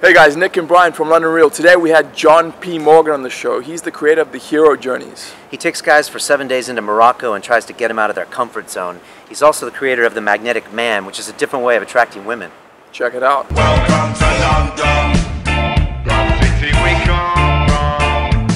Hey guys, Nic and Brian from London Real. Today we had John P. Morgan on the show. He's the creator of the Hero Journeys. He takes guys for 7 days into Morocco and tries to get them out of their comfort zone. He's also the creator of the Magnetic Man, which is a different way of attracting women. Check it out. Welcome to London, the city we come from.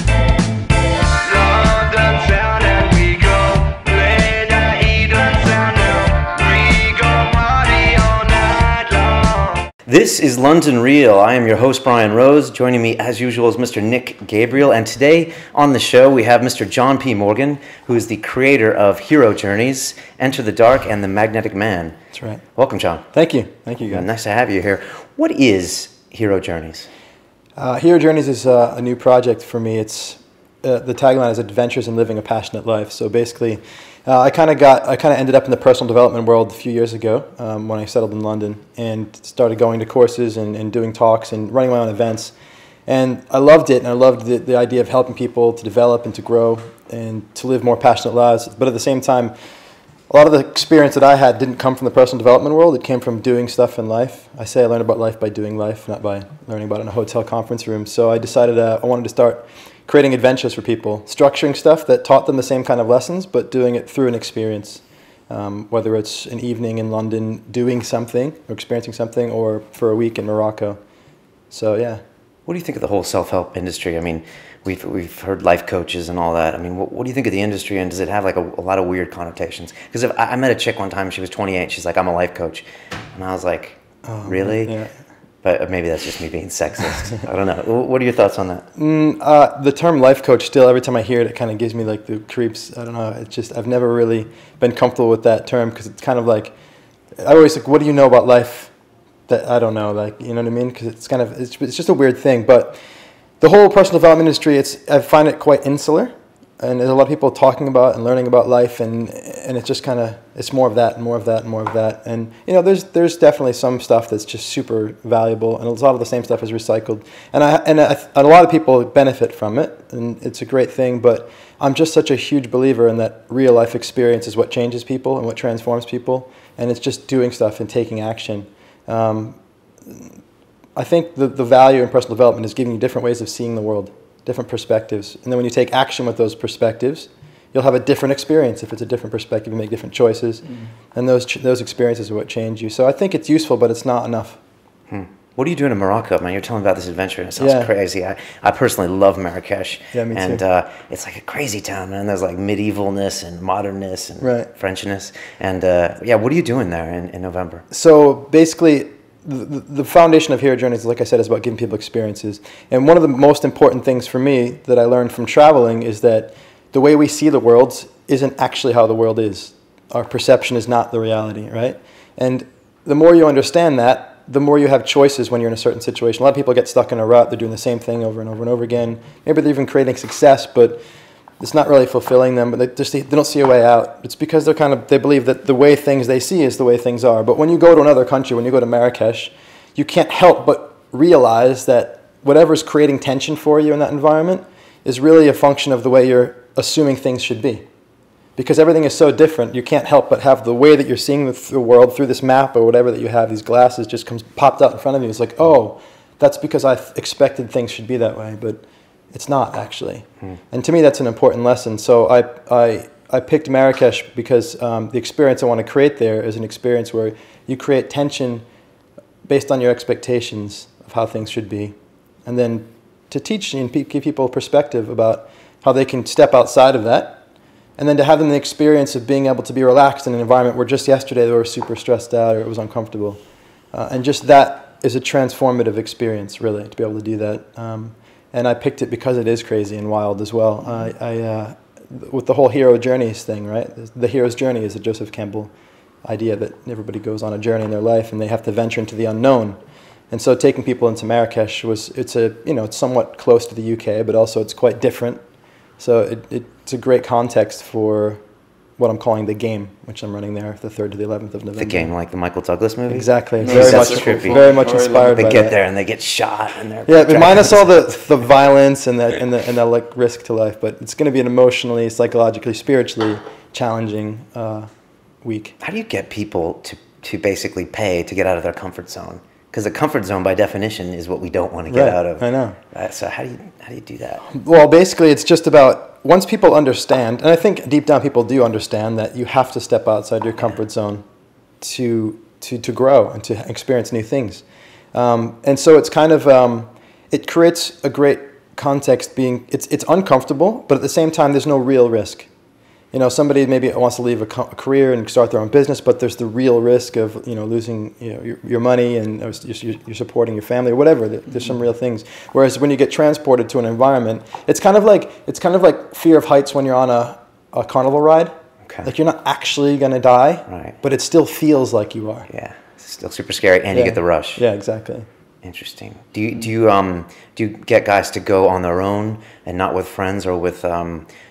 London town and we go play the Eden sound now. We go party all night long. This is London Real. I am your host, Brian Rose. Joining me, as usual, is Mr. Nic Gabriel. And today on the show, we have Mr. John P. Morgan, who is the creator of Hero Journeys, Enter the Dark, and the Magnetic Man. That's right. Welcome, John. Thank you. Thank you, guys. Nice to have you here. What is Hero Journeys? Hero Journeys is a new project for me. It's the tagline is Adventures in Living a Passionate Life. So basically, I kind of ended up in the personal development world a few years ago when I settled in London and started going to courses and doing talks and running my own events. And I loved it, and I loved the idea of helping people to develop and to grow and to live more passionate lives. But at the same time, a lot of the experience that I had didn't come from the personal development world. It came from doing stuff in life. I say I learned about life by doing life, not by learning about it in a hotel conference room. So I decided I wanted to start creating adventures for people, structuring stuff that taught them the same kind of lessons, but doing it through an experience, whether it's an evening in London doing something or experiencing something, or for a week in Morocco. So yeah. What do you think of the whole self-help industry? I mean, we've heard life coaches and all that. I mean, what do you think of the industry, and does it have like a lot of weird connotations? Because I met a chick one time, she was 28, she's like, I'm a life coach. And I was like, oh, really? Yeah. But maybe that's just me being sexist. I don't know. What are your thoughts on that? The term life coach, still, every time I hear it, it kind of gives me like the creeps. I don't know. It's just, I've never really been comfortable with that term, because it's kind of like, I always like, what do you know about life that I don't know? Like, you know what I mean? Because it's kind of, it's just a weird thing. But the whole personal development industry, I find it quite insular. And there's a lot of people talking about and learning about life, and it's just kind of, it's more of that and more of that and more of that. And, you know, there's definitely some stuff that's just super valuable, and a lot of the same stuff is recycled. And a lot of people benefit from it, and it's a great thing, but I'm just such a huge believer in that real life experience is what changes people and what transforms people, and it's just doing stuff and taking action. I think the value in personal development is giving you different ways of seeing the world, different perspectives. And then when you take action with those perspectives, you'll have a different experience. If it's a different perspective, you make different choices. And those experiences are what change you. So I think it's useful, but it's not enough. What are you doing in Morocco, man? You're telling me about this adventure, and it sounds crazy. I personally love Marrakesh. Yeah, me too. And it's like a crazy town, man. There's like medievalness and modernness and Frenchness. And yeah, what are you doing there in November? So basically, the foundation of Hero Journeys, like I said, is about giving people experiences. And one of the most important things for me that I learned from traveling is that the way we see the world isn't actually how the world is. Our perception is not the reality, right? And the more you understand that, the more you have choices when you're in a certain situation. A lot of people get stuck in a rut. They're doing the same thing over and over and over again. Maybe they're even creating success, but it's not really fulfilling them, but they don't see a way out. It's because they believe that the way things they see is the way things are. But when you go to another country, when you go to Marrakesh, you can't help but realize that whatever's creating tension for you in that environment is really a function of the way you're assuming things should be. Because everything is so different, you can't help but have the way that you're seeing the world through this map or whatever that you have, these glasses just popped out in front of you. It's like, oh, that's because I expected things should be that way. But it's not, actually. And to me, that's an important lesson. So I picked Marrakesh because the experience I want to create there is an experience where you create tension based on your expectations of how things should be. And then to teach and give people perspective about how they can step outside of that. And then to have them the experience of being able to be relaxed in an environment where just yesterday they were super stressed out or it was uncomfortable. And just that is a transformative experience, really, to be able to do that. And I picked it because it is crazy and wild as well. With the whole hero journeys thing, right? The hero's journey is a Joseph Campbell idea that everybody goes on a journey in their life and they have to venture into the unknown. And so taking people into Marrakesh it's somewhat close to the UK, but also it's quite different. So it's a great context for what I'm calling the game, which I'm running there the 3rd to the 11th of November. The Game, like the Michael Douglas movie? Exactly. Very much inspired by that. They get there and they get shot. And minus all the violence and the like risk to life, but it's going to be an emotionally, psychologically, spiritually challenging week. How do you get people to basically pay to get out of their comfort zone? because the comfort zone by definition is what we don't want to get out of. I know. So how do you do that? Well, basically, it's just about once people understand, and I think deep down people do understand that you have to step outside your comfort zone to grow and to experience new things. And so it's kind of it creates a great context. Being it's uncomfortable, but at the same time, there's no real risk. You know, somebody maybe wants to leave a career and start their own business, but there's the real risk of, you know, losing, you know, your money and you're supporting your family or whatever. There's some real things. Whereas when you get transported to an environment, it's kind of like fear of heights when you're on a carnival ride. Okay. Like you're not actually going to die, right, but it still feels like you are. Yeah, it's still super scary, and you get the rush. Yeah, exactly. Interesting. Do you get guys to go on their own and not with friends or with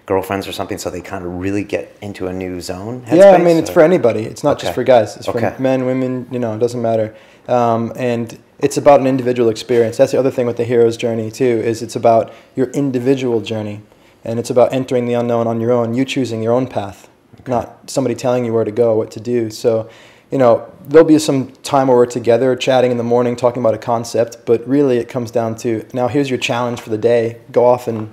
girlfriends or something, so they kind of really get into a new zone? Yeah, I mean, it's for anybody. It's not just for guys. It's Okay. for men, women. You know, it doesn't matter. And it's about an individual experience. That's the other thing with the hero's journey too. Is it's about your individual journey, and it's about entering the unknown on your own. You choosing your own path, not somebody telling you where to go, what to do. So, you know, there'll be some time where we're together chatting in the morning, talking about a concept, but really it comes down to, now here's your challenge for the day. Go off and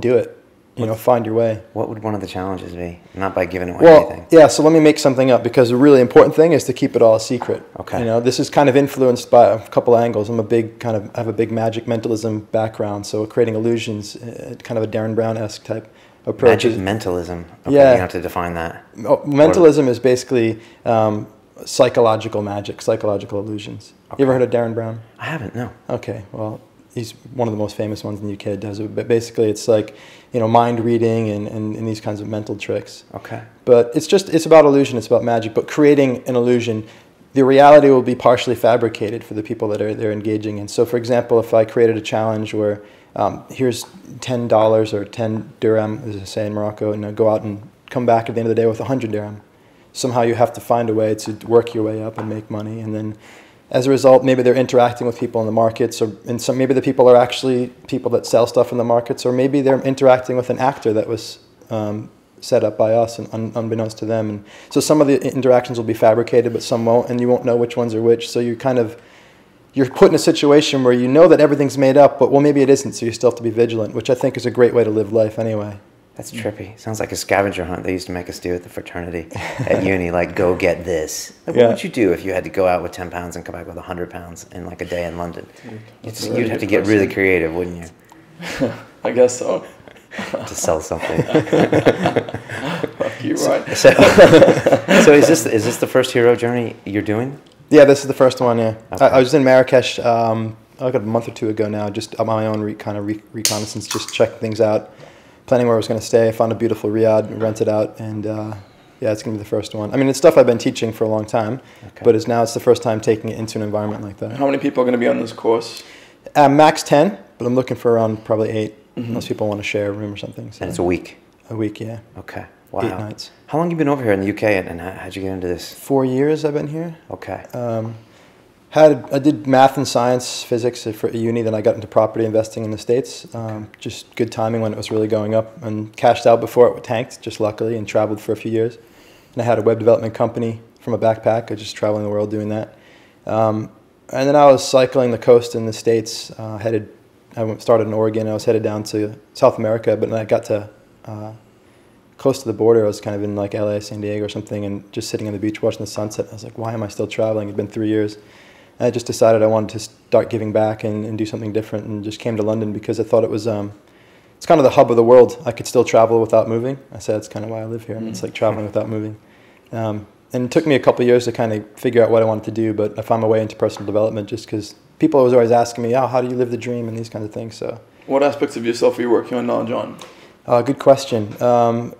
do it. You know, find your way. What would one of the challenges be? Not by giving away Well, anything. yeah, so let me make something up, because the really important thing is to keep it all a secret. Okay. You know, this is kind of influenced by a couple angles. I have a big magic mentalism background, so creating illusions, kind of a Darren Brown-esque type approach. Magic mentalism. Okay, Yeah. you have to define that. Mentalism is basically psychological magic, psychological illusions. Okay. You ever heard of Darren Brown? I haven't, no. Okay, well, he's one of the most famous ones in the UK that does it. But basically, it's like, you know, mind reading and these kinds of mental tricks. Okay. But it's about illusion, it's about magic. But creating an illusion, the reality will be partially fabricated for the people that they're engaging in. So, for example, if I created a challenge where here's $10 or 10 dirham, as they say in Morocco, and go out and come back at the end of the day with 100 dirham. Somehow you have to find a way to work your way up and make money, and then as a result, maybe they're interacting with people in the markets, maybe the people are actually people that sell stuff in the markets, or maybe they're interacting with an actor that was set up by us and unbeknownst to them. And so some of the interactions will be fabricated, but some won't, and you won't know which ones are which. So you're put in a situation where you know that everything's made up, but well, maybe it isn't, so you still have to be vigilant, which I think is a great way to live life anyway. That's trippy. Sounds like a scavenger hunt they used to make us do at the fraternity at uni, like, go get this. Like, what would you do if you had to go out with 10 pounds and come back with 100 pounds in like a day in London? You'd have to get really creative, wouldn't you? I guess so. To sell something. Fuck you, right? So is this the first hero journey you're doing? Yeah, this is the first one, yeah. Okay. I was in Marrakesh like a month or two ago now, just on my own reconnaissance, just checking things out, planning where I was going to stay. I found a beautiful riad, rented out, and yeah, it's going to be the first one. I mean, it's stuff I've been teaching for a long time, but it's the first time taking it into an environment like that. How many people are going to be on this course? Max 10, but I'm looking for around probably 8, unless people want to share a room or something. So. And it's a week? A week, yeah. Okay. Wow. 8 nights. How long have you been over here in the UK, and how'd you get into this? 4 years I've been here. Okay. I did math and science, physics for uni, then I got into property investing in the States. Just good timing when it was really going up, and cashed out before it tanked, just luckily, and traveled for a few years. And I had a web development company from a backpack. I was just traveling the world doing that. And then I was cycling the coast in the States, started in Oregon. I was headed down to South America, but then I got to close to the border. I was kind of in like LA, San Diego or something, and just sitting on the beach watching the sunset. I was like, why am I still traveling? It'd been 3 years. And I just decided I wanted to start giving back and do something different, and just came to London because I thought it was, it's kind of the hub of the world. I could still travel without moving. I said, that's kind of why I live here. It's like traveling without moving. And it took me a couple of years to kind of figure out what I wanted to do, but I found my way into personal development just because people was always asking me, how do you live the dream, and these kinds of things. So, what aspects of yourself are you working on now, John? Good question. Let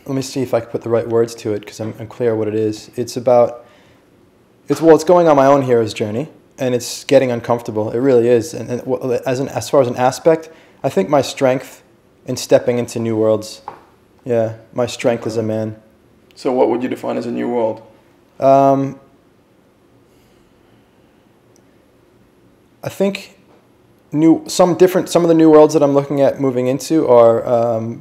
me see if I can put the right words to it, because I'm unclear what it is. It's going on my own hero's journey, and it's getting uncomfortable. It really is. And as far as an aspect, I think my strength in stepping into new worlds. Yeah, my strength as a man. So what would you define as a new world? I think some of the new worlds that I'm looking at moving into are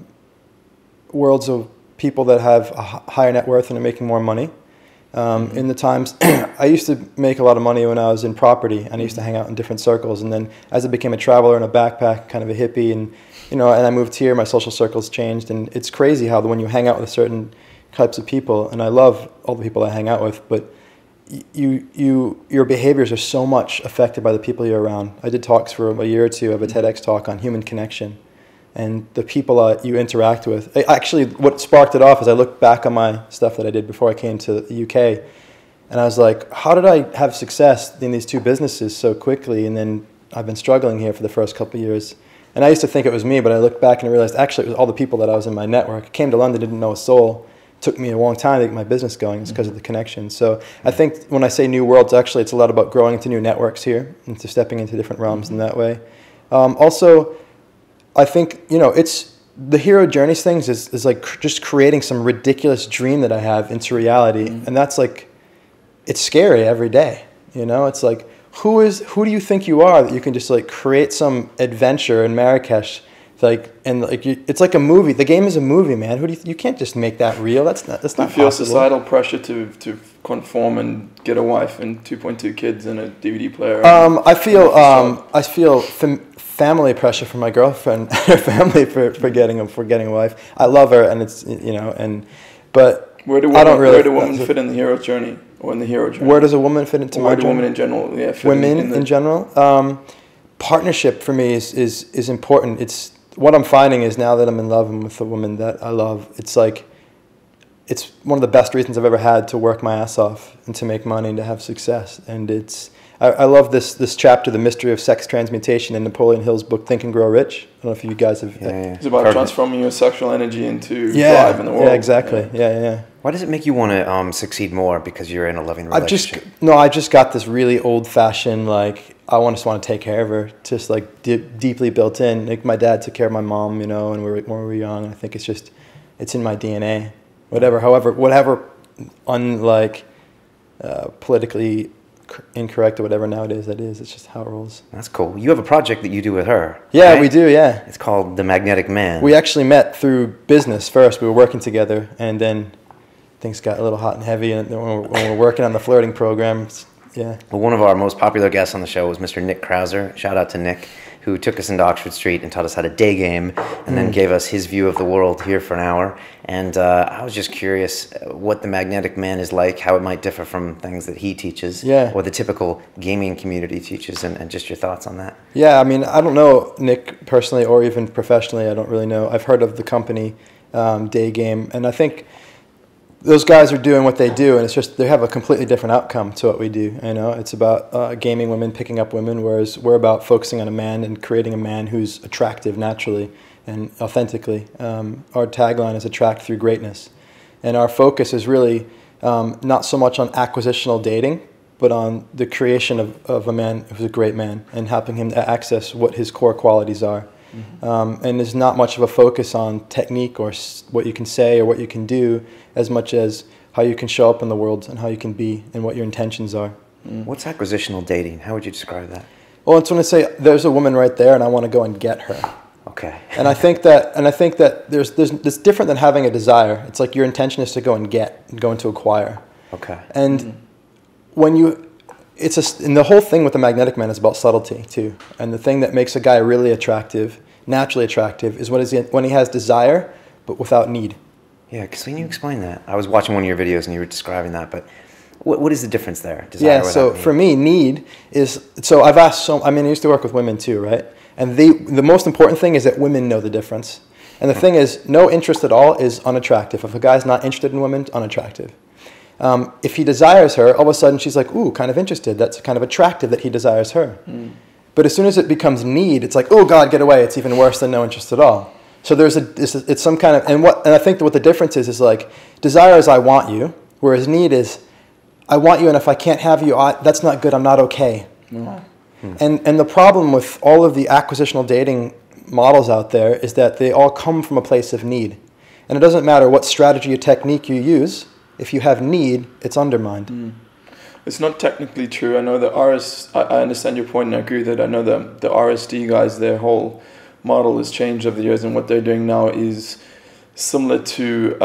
worlds of people that have a higher net worth and are making more money. In the times, I used to make a lot of money when I was in property, and I used to hang out in different circles. And then as I became a traveler in a backpack, kind of a hippie, and and I moved here, my social circles changed. And it's crazy how when you hang out with certain types of people, and I love all the people I hang out with, but your behaviors are so much affected by the people you're around. I did talks for a year or two. I have a TEDx talk on human connection. And the people you interact with. Actually, what sparked it off is I looked back on my stuff that I did before I came to the UK, and I was like, how did I have success in these two businesses so quickly? And then I've been struggling here for the first couple of years. And I used to think it was me, but I looked back and I realized actually it was all the people that I was in my network. I came to London, didn't know a soul. It took me a long time to get my business going. It's because of the connection. So I think when I say new worlds, actually it's a lot about growing into new networks here, into stepping into different realms in that way. Also, I think, it's the hero journeys things is like just creating some ridiculous dream that I have into reality. And that's like, it's scary every day. It's like, who do you think you are that you can just like create some adventure in Marrakesh? It's like a movie. The game is a movie, man. You can't just make that real. That's not Do you feel possible. societal pressure to conform and get a wife and 2.2 kids and a DVD player? I feel family pressure from my girlfriend, her family for getting a wife. I love her, and it's but where do women fit in the hero journey or in the hero journey? Where does a woman fit into my journey? Where do women in general? Fit women in general. Partnership for me is important. It's what I'm finding is now that I'm in love with a woman that I love. It's like it's one of the best reasons I've ever had to work my ass off and to make money and to have success. And I love this chapter, The Mystery of Sex Transmutation, in Napoleon Hill's book, Think and Grow Rich. I don't know if you guys have... It's about transforming your sexual energy into drive in the world. Yeah, exactly. Yeah. Why does it make you want to succeed more because you're in a loving relationship? I just got this really old-fashioned, like, I just want to take care of her, just like deeply built in. Like my dad took care of my mom, and when we were young. I think it's in my DNA. Whatever, unlike politically incorrect or whatever nowadays that is. It's just how it rolls. That's cool. You have a project that you do with her. Yeah, right? we do, yeah. It's called The Magnetic Man. We actually met through business first. We were working together, and then things got a little hot and heavy, and when we were working on the flirting program, yeah. Well, one of our most popular guests on the show was Mr. Nic Krauser. Shout out to Nick, who took us into Oxford Street and taught us how to daygame, and then gave us his view of the world here for an hour. And I was just curious what the Magnetic Man is like, how it might differ from things that he teaches, or the typical gaming community teaches, and just your thoughts on that. Yeah, I mean, I don't know Nick personally or even professionally. I don't really know. I've heard of the company Daygame, and I think those guys are doing what they do, and it's just they have a completely different outcome to what we do. It's about gaming women, picking up women, whereas we're about focusing on a man and creating a man who's attractive naturally and authentically. Our tagline is attract through greatness, and our focus is really not so much on acquisitional dating, but on the creation of a man who's a great man and helping him to access what his core qualities are. And there's not much of a focus on technique or what you can say or what you can do as much as how you can show up in the world and how you can be and what your intentions are. What's acquisitional dating? How would you describe that? Well, it's when I say there's a woman right there and I want to go and get her. Okay. And I think that there's it's different than having a desire. It's like your intention is to go and get and go and to acquire. Okay. And when you and the whole thing with the Magnetic Man is about subtlety too. And the thing that makes a guy really attractive, naturally attractive, is when he has desire, but without need. Yeah, because when you explain that, I was watching one of your videos and you were describing that, but what is the difference there? Desire so need? For me, need is, so I've asked I used to work with women too, right? And the most important thing is that women know the difference. And the thing is, no interest at all is unattractive. If a guy's not interested in women, it's unattractive. If he desires her, all of a sudden she's like, ooh, kind of interested. That's kind of attractive that he desires her. But as soon as it becomes need, it's like, oh God, get away. It's even worse than no interest at all. So it's some kind of, and I think that what the difference is like, desire is I want you, whereas need is I want you, and if I can't have you, that's not good, I'm not okay. And the problem with all of the acquisitional dating models out there is that they all come from a place of need. And it doesn't matter what strategy or technique you use, if you have need, it's undermined. It's not technically true. I know the I understand your point and I agree that I know the RSD guys, their whole model has changed over the years, and what they're doing now is similar to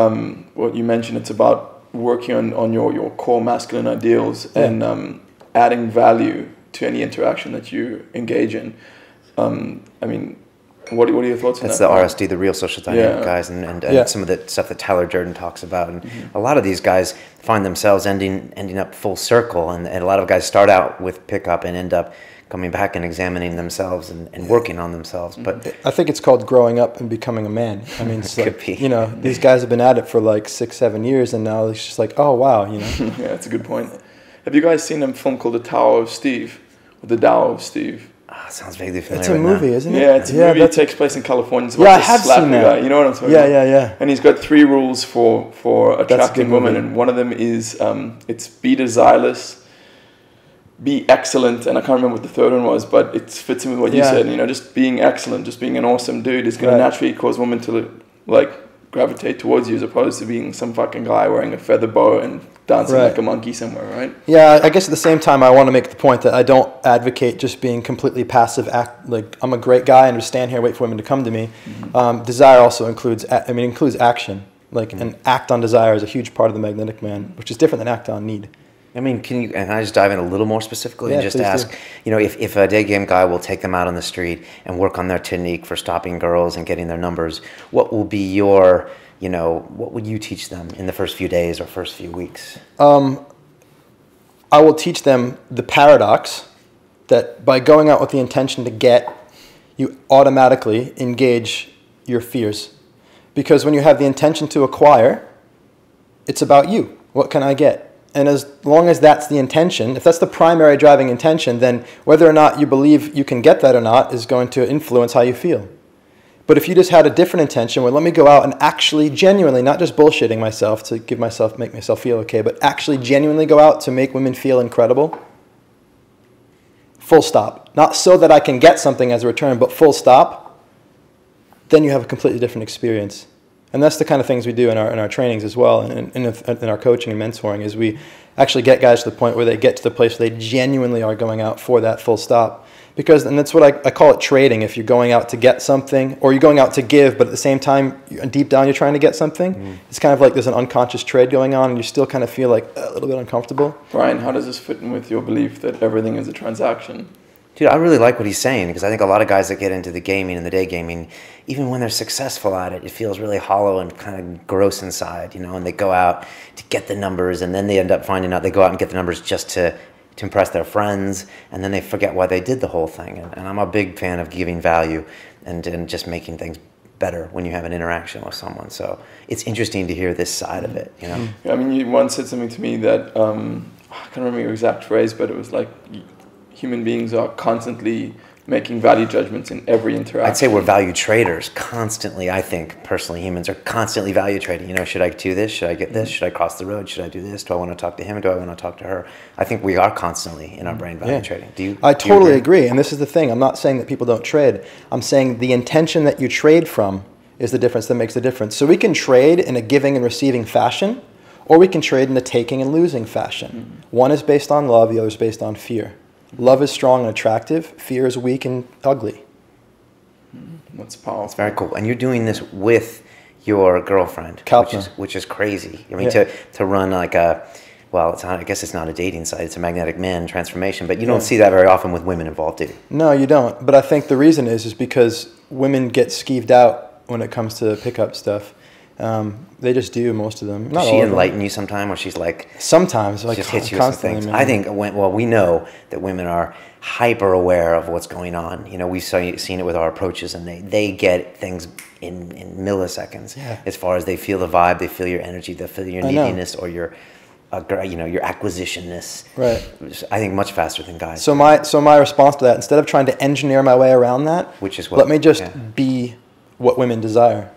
what you mentioned. It's about working on your core masculine ideals and adding value to any interaction that you engage in. I mean, what are your thoughts on That's that? That's the RSD, the real social dynamic guys, and some of the stuff that Tyler Durden talks about. And a lot of these guys find themselves ending up full circle, and a lot of guys start out with pickup and end up coming back and examining themselves and working on themselves. But I think it's called growing up and becoming a man. I mean, it's like, be. you know, these guys have been at it for like 6-7 years, and now it's just like, oh wow, you know. Yeah, that's a good point. Have you guys seen a film called The Tower of Steve, or The Tao of Steve? Sounds vaguely familiar. It's a movie, isn't it? Yeah, it's a movie that takes place in California. It's I about have this slappy seen that. guy. You know what I'm talking Yeah, about? yeah. And he's got 3 rules for attracting good women, movie. and one of them is it's be desireless, be excellent, and I can't remember what the third one was, but it fits in with what you said. You know, just being excellent, just being an awesome dude is going to naturally cause women to like gravitate towards you, as opposed to being some fucking guy wearing a feather boa and dancing like a monkey somewhere, right? Yeah, I guess at the same time, I want to make the point that I don't advocate just being completely passive. Like I'm a great guy and just stand here, wait for women to come to me. Desire also includes action. Like and act on desire is a huge part of the magnetic man, which is different than act on need. I mean, can I just dive in a little more specifically and just please ask, you know, if a Daygame guy will take them out on the street and work on their technique for stopping girls and getting their numbers, what will be your, you know, what would you teach them in the first few days or first few weeks? I will teach them the paradox that by going out with the intention to get, you automatically engage your fears. Because when you have the intention to acquire, it's about you. What can I get? And as long as that's the intention, if that's the primary driving intention, then whether or not you believe you can get that or not is going to influence how you feel. But if you just had a different intention, where let me go out and actually genuinely, not just bullshitting myself to make myself feel okay, but actually genuinely go out to make women feel incredible, full stop. Not so that I can get something as a return, but full stop, then you have a completely different experience. And that's the kind of things we do in our trainings as well, and in our coaching and mentoring, is we actually get guys to the point where they get to the place where they genuinely are going out for that full stop. Because, and that's what I call it trading. If you're going out to get something, or you're going out to give, but at the same time, deep down you're trying to get something, it's kind of like there's an unconscious trade going on, and you still kind of feel like a little bit uncomfortable. Brian, how does this fit in with your belief that everything is a transaction? Dude, I really like what he's saying, because I think a lot of guys that get into the gaming and the day gaming, even when they're successful at it, it feels really hollow and kind of gross inside, you know, and they go out to get the numbers, and then they end up finding out they go out and get the numbers just to impress their friends, and then they forget why they did the whole thing. And I'm a big fan of giving value and just making things better when you have an interaction with someone. So it's interesting to hear this side of it, you know? Yeah, I mean, you once said something to me that, I can't remember your exact phrase, but it was like, human beings are constantly making value judgments in every interaction. I'd say we're value traders constantly. I think personally humans are constantly value trading. You know, should I do this? Should I get this? Should I cross the road? Should I do this? Do I want to talk to him? Do I want to talk to her? I think we are constantly in our brain value trading. Do you? I totally agree. And this is the thing. I'm not saying that people don't trade. I'm saying the intention that you trade from is the difference that makes the difference. So we can trade in a giving and receiving fashion, or we can trade in a taking and losing fashion. One is based on love, the other is based on fear. Love is strong and attractive. Fear is weak and ugly. That's powerful. It's very cool. And you're doing this with your girlfriend, which is crazy. I mean, to run like a, well, it's not, I guess it's not a dating site. It's a magnetic man transformation. But you don't see that very often with women involved, do you? No, you don't. But I think the reason is because women get skeeved out when it comes to pickup stuff. They just do, most of them. Does she enlighten you sometime, or she's like... Sometimes, like just hits you with some things? Man. I think, well, we know that women are hyper aware of what's going on. You know, we've seen it with our approaches, and they get things in milliseconds. Yeah. As far as they feel the vibe, they feel your energy, they feel your neediness, or your acquisitionness. Right. I think much faster than guys. So my response to that, instead of trying to engineer my way around that, which is what, let me just be what women desire.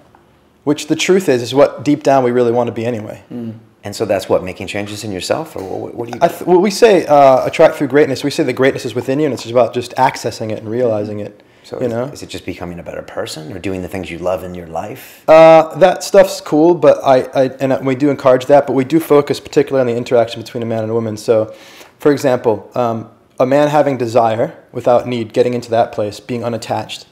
Which the truth is what deep down we really want to be anyway. And so that's what, making changes in yourself, or what do you? Well, we say attract through greatness. We say the greatness is within you, and it's just about just accessing it and realizing it. So you know, is it just becoming a better person, or doing the things you love in your life? That stuff's cool, but we do encourage that. But we do focus particularly on the interaction between a man and a woman. So, for example, a man having desire without need, getting into that place, being unattached,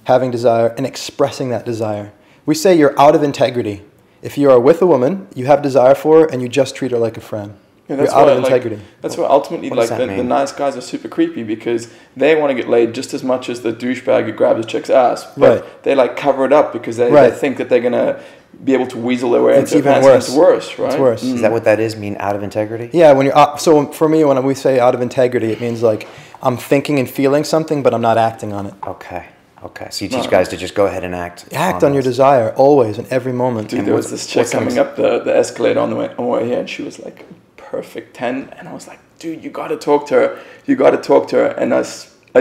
having desire, and expressing that desire. We say you're out of integrity If you are with a woman, you have desire for her, and you just treat her like a friend. Yeah, that's You're out why, of integrity. That's why ultimately, What like, does that the mean? nice guys are super creepy because they want to get laid just as much as the douchebag who grabs a chick's ass. But Right. they, like, cover it up because they Right. think that they're going to be able to weasel their way It's into even pants. worse. It's worse, right? It's worse. Is that what that is? Mean out of integrity? Yeah, when you're so for me, when we say out of integrity, it means like I'm thinking and feeling something, but I'm not acting on it. Okay. Okay. So you teach guys to just go ahead and act. Act on your those. desire always and every moment. Dude, And there was what's- this chick what's an coming up the escalator on the way here, and she was like perfect 10, and I was like, dude, you got to talk to her. You got to talk to her. And I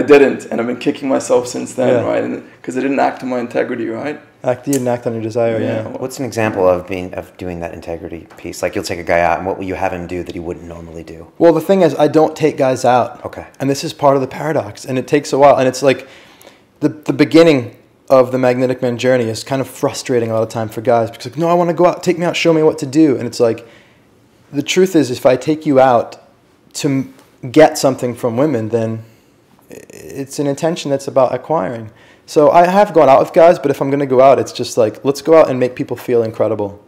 didn't, and I've been kicking myself since then, Yeah. right? And because I didn't act on my integrity, right? You didn't act on your desire, yeah. What's an example of doing that integrity piece? Like you'll take a guy out, and what will you have him do that he wouldn't normally do? Well, the thing is, I don't take guys out. Okay. And this is part of the paradox, and it takes a while. And it's like the beginning of the Magnetic Man journey is kind of frustrating a lot of time for guys because, like, no, I want to go out, take me out, show me what to do. And it's like, the truth is, if I take you out to get something from women, then it's an intention that's about acquiring. So I have gone out with guys, but if I'm going to go out, it's just like, let's go out and make people feel incredible.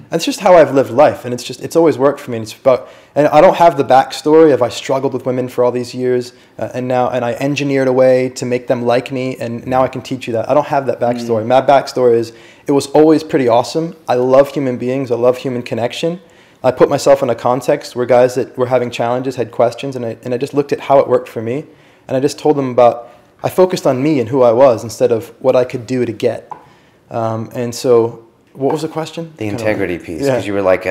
That's just how I've lived life, and it's always worked for me. And it's about, and I don't have the backstory of I struggled with women for all these years, and I engineered a way to make them like me, and now I can teach you that. I don't have that backstory. My backstory is it was always pretty awesome. I love human beings. I love human connection. I put myself in a context where guys that were having challenges had questions, and I just looked at how it worked for me, and I just told them about. I focused on me and who I was instead of what I could do to get, and so. What was the question? The integrity piece, because you were like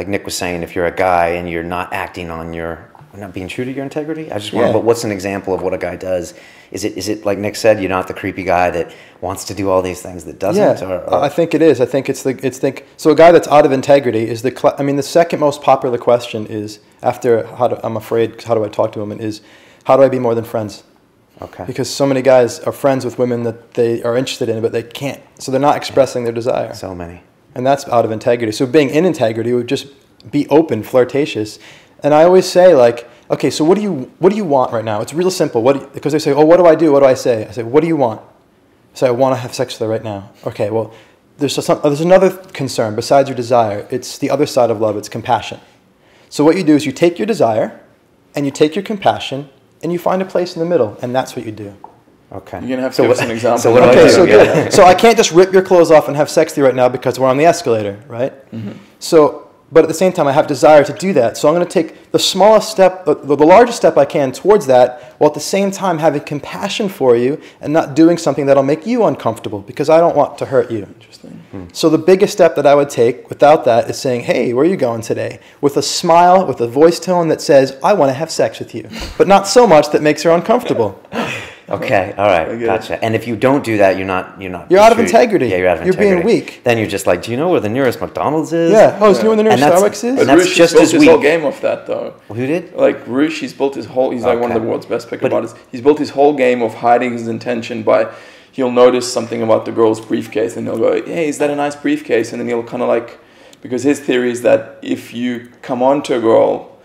Nick was saying, if you're a guy and you're not acting on not being true to your integrity. I just want. But what's an example of what a guy does? Is it like Nick said? You're not the creepy guy that wants to do all these things that doesn't. Yeah, I think it is. I think so. A guy that's out of integrity is the second most popular question is after I'm afraid. How do I talk to women? Is how do I be more than friends? Okay. Because so many guys are friends with women that they are interested in, but they can't. So they're not expressing their desire. So many. And that's out of integrity. So being in integrity would just be open, flirtatious. And I always say, like, okay, so what do you want right now? It's real simple. Because they say, oh, what do I do? What do I say? I say, what do you want? I say, I want to have sex with her right now. Okay, well, there's another concern besides your desire. It's the other side of love. It's compassion. So what you do is you take your desire and you take your compassion and you find a place in the middle, and that's what you do. Okay. You're gonna have to give us an example. So what do I do? So good. So I can't just rip your clothes off and have sex with you right now because we're on the escalator, right? Mm-hmm. So, but at the same time, I have desire to do that. So I'm going to take the smallest step, the largest step I can towards that, while at the same time having compassion for you and not doing something that'll make you uncomfortable because I don't want to hurt you. Interesting. So the biggest step that I would take without that is saying, hey, where are you going today? With a smile, with a voice tone that says, I want to have sex with you. But not so much that makes her uncomfortable. Okay, all right, gotcha. And if you don't do that, you're out of integrity. Yeah, you're out of You're integrity. being weak. Then you're just like, do you know where the nearest McDonald's is? Yeah. Oh, do you know where the nearest And that's- Starbucks is? and But that's Rush just built as his whole weak. game off that, though. Who did? Like Rush, he's built his whole. He's like one of the world's best pickup But- artists. He's built his whole game of hiding his intention by. He'll notice something about the girl's briefcase, and he'll go, "Hey, is that a nice briefcase?" And then he'll kind of like, because his theory is that if you come on to a girl,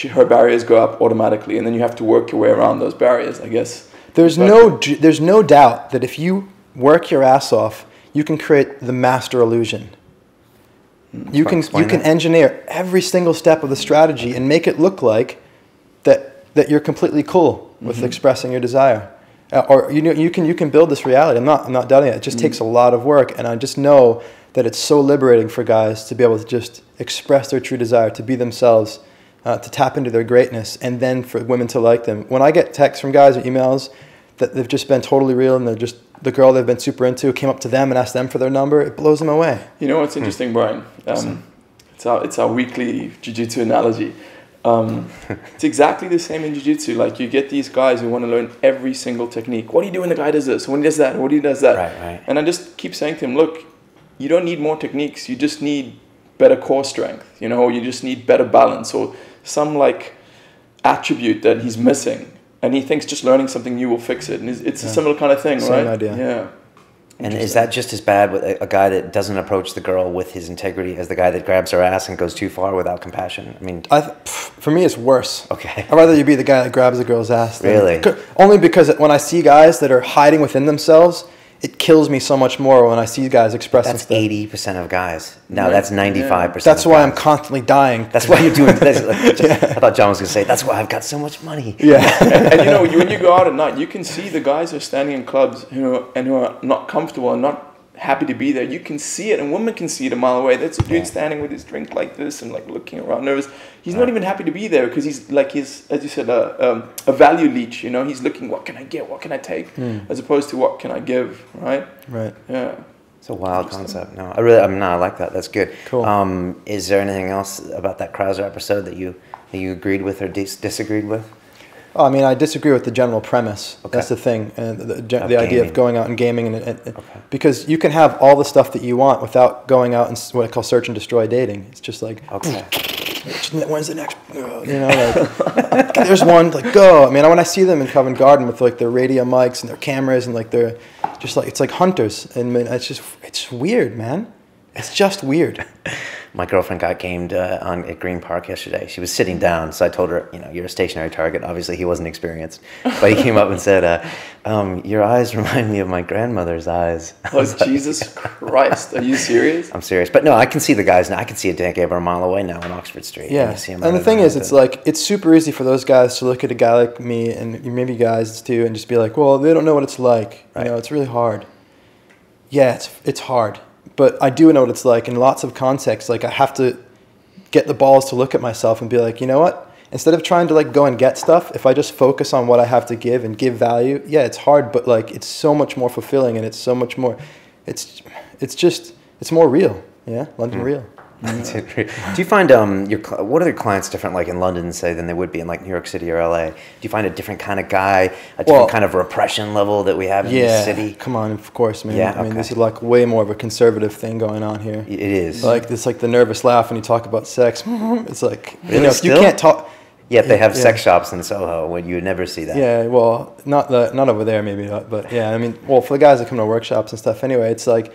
her barriers go up automatically, and then you have to work your way around those barriers, I guess. There's no doubt that if you work your ass off, you can create the master illusion. You can engineer every single step of the strategy and make it look like that you're completely cool with expressing your desire. Or you can build this reality. I'm not doubting it. It just takes a lot of work, and I just know that it's so liberating for guys to be able to just express their true desire, to be themselves, to tap into their greatness, and then for women to like them. When I get texts from guys or emails that they've just been totally real and they're just the girl they've been super into came up to them and asked them for their number, it blows them away. You know what's interesting, Brian? It's our weekly jiu-jitsu analogy. It's exactly the same in jiu-jitsu. Like, you get these guys who want to learn every single technique. What do you do when the guy does this? When he does that? What he does that? Right. And I just keep saying to him, look, you don't need more techniques. You just need better core strength, or you just need better balance or some like attribute that he's missing. And he thinks just learning something new will fix it. And it's a similar kind of thing, right? Same idea. Yeah. And is that just as bad with a guy that doesn't approach the girl with his integrity as the guy that grabs her ass and goes too far without compassion? I mean, for me, it's worse. Okay. I'd rather you be the guy that grabs a girl's ass. Really? Only because when I see guys that are hiding within themselves, it kills me so much more when I see guys expressing That's stuff. 80% of guys. No, that's 95%. That's of why I'm guys. constantly dying. That's why you're doing this. I thought John was going to say, that's why I've got so much money. Yeah. And you know, when you go out at night, you can see the guys who are standing in clubs who are not comfortable and not happy to be there. You can see it, and women can see it a mile away. That's a dude standing with his drink like this and like looking around nervous. He's not even happy to be there because he's like, as you said, a value leech. You know, he's looking, what can I get? What can I take? As opposed to what can I give? Right. Right. Yeah. It's a wild concept. No, I like that. That's good. Cool. Is there anything else about that Krauser episode that you agreed with or disagreed with? Oh, I mean, I disagree with the general premise. Okay. That's the thing, and the idea gaming. of going out and gaming, because you can have all the stuff that you want without going out and what I call search and destroy dating. It's just like, when's the next? You know, like there's one, like go. I mean, when I see them in Covent Garden with like their radio mics and their cameras and like they're just like it's like hunters, and it's weird, man. It's just weird. My girlfriend got gamed at Green Park yesterday. She was sitting down, so I told her, you're a stationary target. Obviously, he wasn't experienced. But he came up and said, your eyes remind me of my grandmother's eyes. Oh, Jesus Christ. Are you serious? I'm serious. But no, I can see the guys now. I can see a Daygame a mile away now on Oxford Street. Yeah. And the thing is, it's like, it's super easy for those guys to look at a guy like me, and maybe guys too, and just be like, well, they don't know what it's like. Right. It's really hard. Yeah, it's hard. But I do know what it's like in lots of contexts. Like I have to get the balls to look at myself and be like, you know what? Instead of trying to like go and get stuff, if I just focus on what I have to give and give value, yeah, it's hard, but like it's so much more fulfilling, and it's so much more, it's more real. Yeah, London real. Do you find what are your clients different like in London, say, than they would be in like New York City or LA? Do you find a different kind of guy, a different kind of repression level that we have in the city? Come on, of course, man. Yeah, I mean, this is like way more of a conservative thing going on here. It is. Like this, like the nervous laugh when you talk about sex. It's like really? You can't talk. Yet they have sex shops in Soho when you would never see that. Yeah, well, not over there maybe, but yeah, I mean, well, for the guys that come to workshops and stuff anyway, it's like,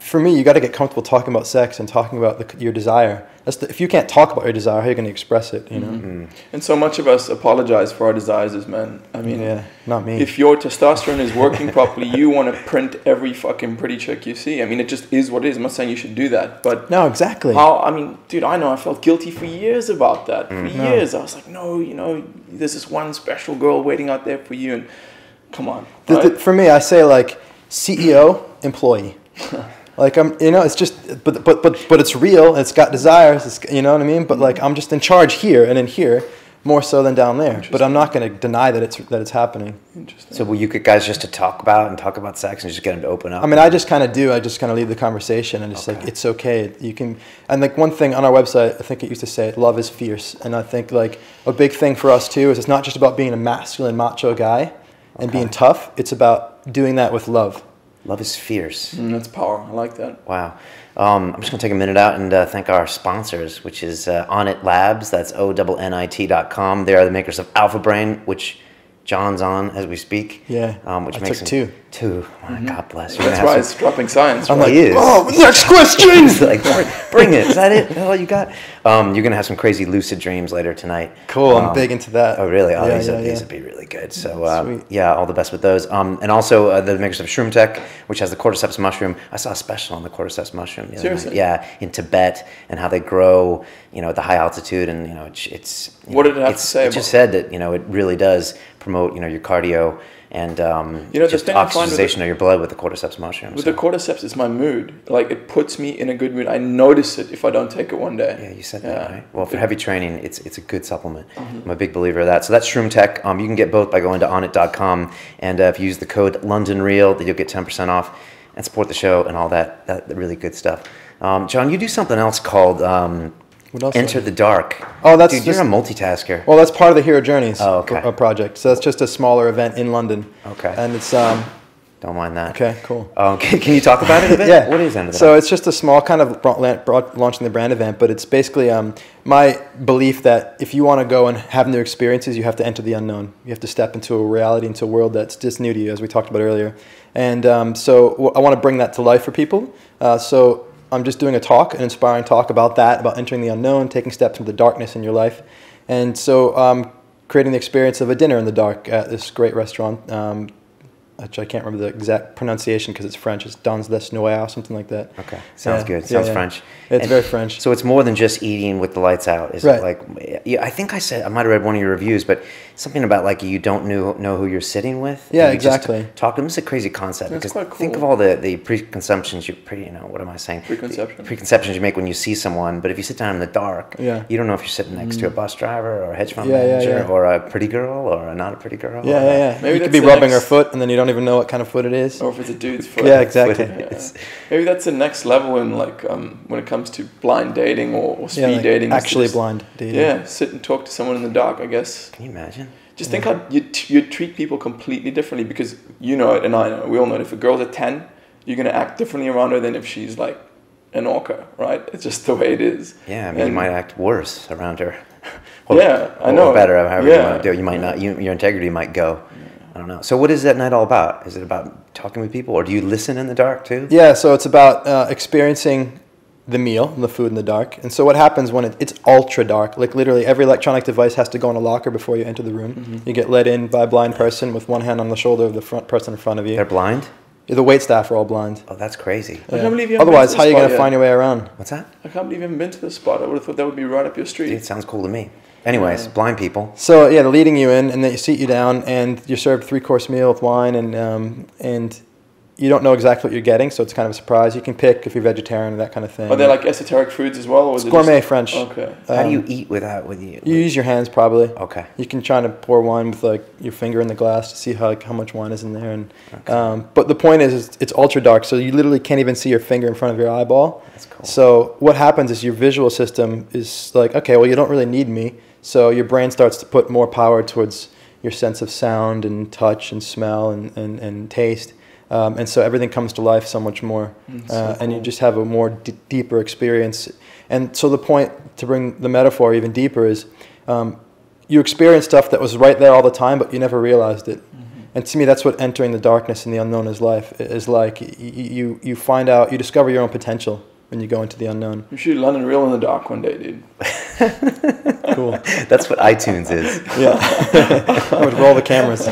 for me, you got to get comfortable talking about sex and talking about your desire. If you can't talk about your desire, how are you going to express it, you know? Mm-hmm. And so much of us apologize for our desires as men. I mean, yeah, not me. If your testosterone is working properly, you want to print every fucking pretty chick you see. I mean, it just is what it is. I'm not saying you should do that, but no, exactly. I mean, dude, I know I felt guilty for years about that. For years, I was like, no, there's this one special girl waiting out there for you, and come on. Right? For me, I say like CEO, employee. Like it's just, but it's real. It's got desires. It's, you know what I mean. But like I'm just in charge here and in here more so than down there. But I'm not going to deny that it's happening. Interesting. So will you get guys just to talk about sex and just get them to open up? I mean, I just kind of do. I just kind of lead the conversation and just like it's okay. You can. And like one thing on our website, I think it used to say, "Love is fierce." And I think like a big thing for us too is it's not just about being a masculine macho guy and being tough. It's about doing that with love. Love is fierce. That's power. I like that. Wow. I'm just going to take a minute out and thank our sponsors, which is Onnit Labs. That's ONNIT.com. They are the makers of Alpha Brain, which John's on as we speak. Yeah. Which I makes took him, two. Oh, God bless you. That's why it's dropping science. I'm right? like, he is. oh, next question. Like, bring it. Is that it? That's all you got? You're going to have some crazy lucid dreams later tonight. Cool. I'm big into that. Oh, really? Oh, yeah, these would be really good. So, yeah, all the best with those. And also the makers of Shroom Tech, which has the cordyceps mushroom. I saw a special on the cordyceps mushroom. Seriously? Yeah, in Tibet, and how they grow, at the high altitude, and it's. What did it have to say? It just said that it really does promote your cardio and just oxygenation of your blood with the cordyceps mushroom. With the cordyceps, it's my mood. Like it puts me in a good mood. I notice it if I don't take it one day. Yeah, you said that, right? Well, for heavy training, it's a good supplement. I'm a big believer of that. So that's Shroom Tech. You can get both by going to onnit.com, and if you use the code LondonReal, you'll get 10% off and support the show and all that really good stuff. John, you do something else called What else? Enter the Dark. Oh, that's Dude, just, you're a multitasker. Well, that's part of the Hero Journeys project. So that's just a smaller event in London. Okay. And it's don't mind that. okay, cool. Can you talk about it a bit? Yeah. What is Enter the Dark? So it's just a small kind of launching the brand event, but it's basically my belief that if you want to go and have new experiences, you have to enter the unknown. You have to step into a reality, into a world that's just new to you, as we talked about earlier. And so I want to bring that to life for people. So I'm just doing an inspiring talk about that, about entering the unknown, taking steps into the darkness in your life. And so creating the experience of a dinner in the dark at this great restaurant which I can't remember the exact pronunciation because it's French. It's dans les noix, something like that. Okay, sounds good. Sounds French. It's very French. So it's more than just eating with the lights out. Is it like? Yeah, I think I might have read one of your reviews, but something about like you don't know who you're sitting with. Yeah, exactly. Talking. This is a crazy concept because quite cool. think of all the preconceptions what am I saying? Preconceptions you make when you see someone, but if you sit down in the dark, you don't know if you're sitting next to a bus driver or a hedge fund manager or a pretty girl or not a pretty girl. Maybe you could be rubbing her foot and then you don't even know what kind of foot it is. Or if it's a dude's foot. Yeah, exactly. Maybe that's the next level in like when it comes to blind dating or speed dating. Actually blind dating. Yeah, sit and talk to someone in the dark, I guess. Can you imagine? Just think how you treat people completely differently because you know it and I know it. We all know it. If a girl's a 10, you're going to act differently around her than if she's like an orca, right? It's just the way it is. Yeah, I mean, you might act worse around her. I know. Or better, however you want to do it. You might not. Your integrity might go. I don't know. So what is that night all about? Is it about talking with people or do you listen in the dark too? Yeah, so it's about experiencing the meal, the food in the dark. And so what happens when it's ultra dark, like literally every electronic device has to go in a locker before you enter the room. Mm-hmm. You get let in by a blind person with one hand on the shoulder of the front person in front of you. They're blind? The wait staff are all blind. Oh, that's crazy. I can't believe you haven't Otherwise, been to how are you the going to spot find your way around? What's that? I can't believe you haven't been to the spot. I would have thought that would be right up your street. It sounds cool to me. Anyways, blind people. So yeah, they're leading you in, and they seat you down, and you're served a 3-course meal with wine, and you don't know exactly what you're getting, so it's kind of a surprise. You can pick if you're vegetarian or that kind of thing. Are they like esoteric foods as well, or is it gourmet just French? Okay. How do you eat without you? You use your hands probably. Okay. You can try to pour wine with like your finger in the glass to see how much wine is in there, and but the point is it's ultra dark, so you literally can't even see your finger in front of your eyeball. That's cool. So what happens is your visual system is like, okay, well you don't really need me. So your brain starts to put more power towards your sense of sound and touch and smell and taste. And so everything comes to life so much more. And you just have a more deeper experience. And so the point, to bring the metaphor even deeper, is you experience stuff that was right there all the time, but you never realized it. Mm-hmm. And to me, that's what entering the darkness and the unknown is like. You find out, you discover your own potential when you go into the unknown. You shoot London Real in the dark one day, dude. Cool. That's what iTunes is. Yeah. I would roll the cameras.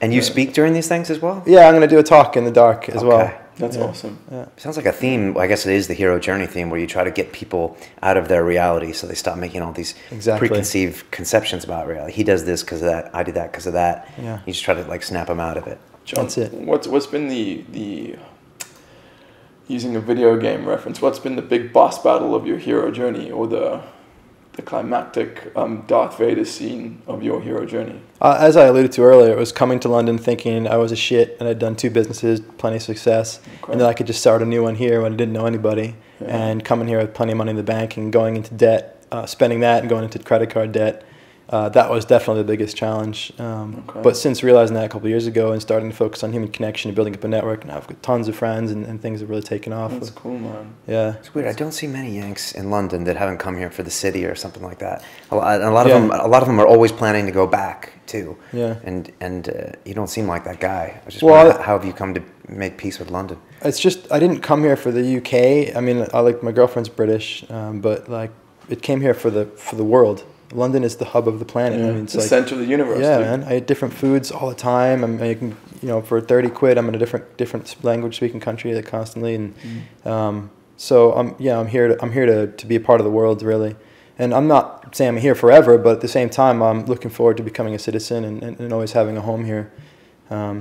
And you speak during these things as well? Yeah, I'm going to do a talk in the dark as well. That's awesome. Yeah. Sounds like a theme. I guess it is the hero journey theme where you try to get people out of their reality so they stop making all these preconceived conceptions about reality. He does this because of that. I do that because of that. Yeah. You just try to like snap them out of it. John, that's it. What's been the using a video game reference, what's been the big boss battle of your hero journey, or the climactic Darth Vader scene of your hero journey? As I alluded to earlier, it was coming to London thinking I was a shit and I'd done 2 businesses, plenty of success, and then I could just start a new one here when I didn't know anybody, and coming here with plenty of money in the bank and going into debt, spending that and going into credit card debt. That was definitely the biggest challenge. But since realizing that a couple of years ago and starting to focus on human connection and building up a network, now I've got tons of friends and things have really taken off. That's cool, man. Yeah. It's weird. I don't see many Yanks in London that haven't come here for the city or something like that. A lot of them are always planning to go back too. Yeah. And you don't seem like that guy. I was just wondering, how have you come to make peace with London? It's just I didn't come here for the UK. I mean, my girlfriend's British, but like it came here for the world. London is the hub of the planet. Yeah, I mean, it's the like, center of the universe. Yeah, dude. man. I eat different foods all the time. I'm making, for 30 quid, I'm in a different language speaking country constantly, and so I'm here to be a part of the world, really. And I'm not saying I'm here forever, but at the same time, I'm looking forward to becoming a citizen and always having a home here.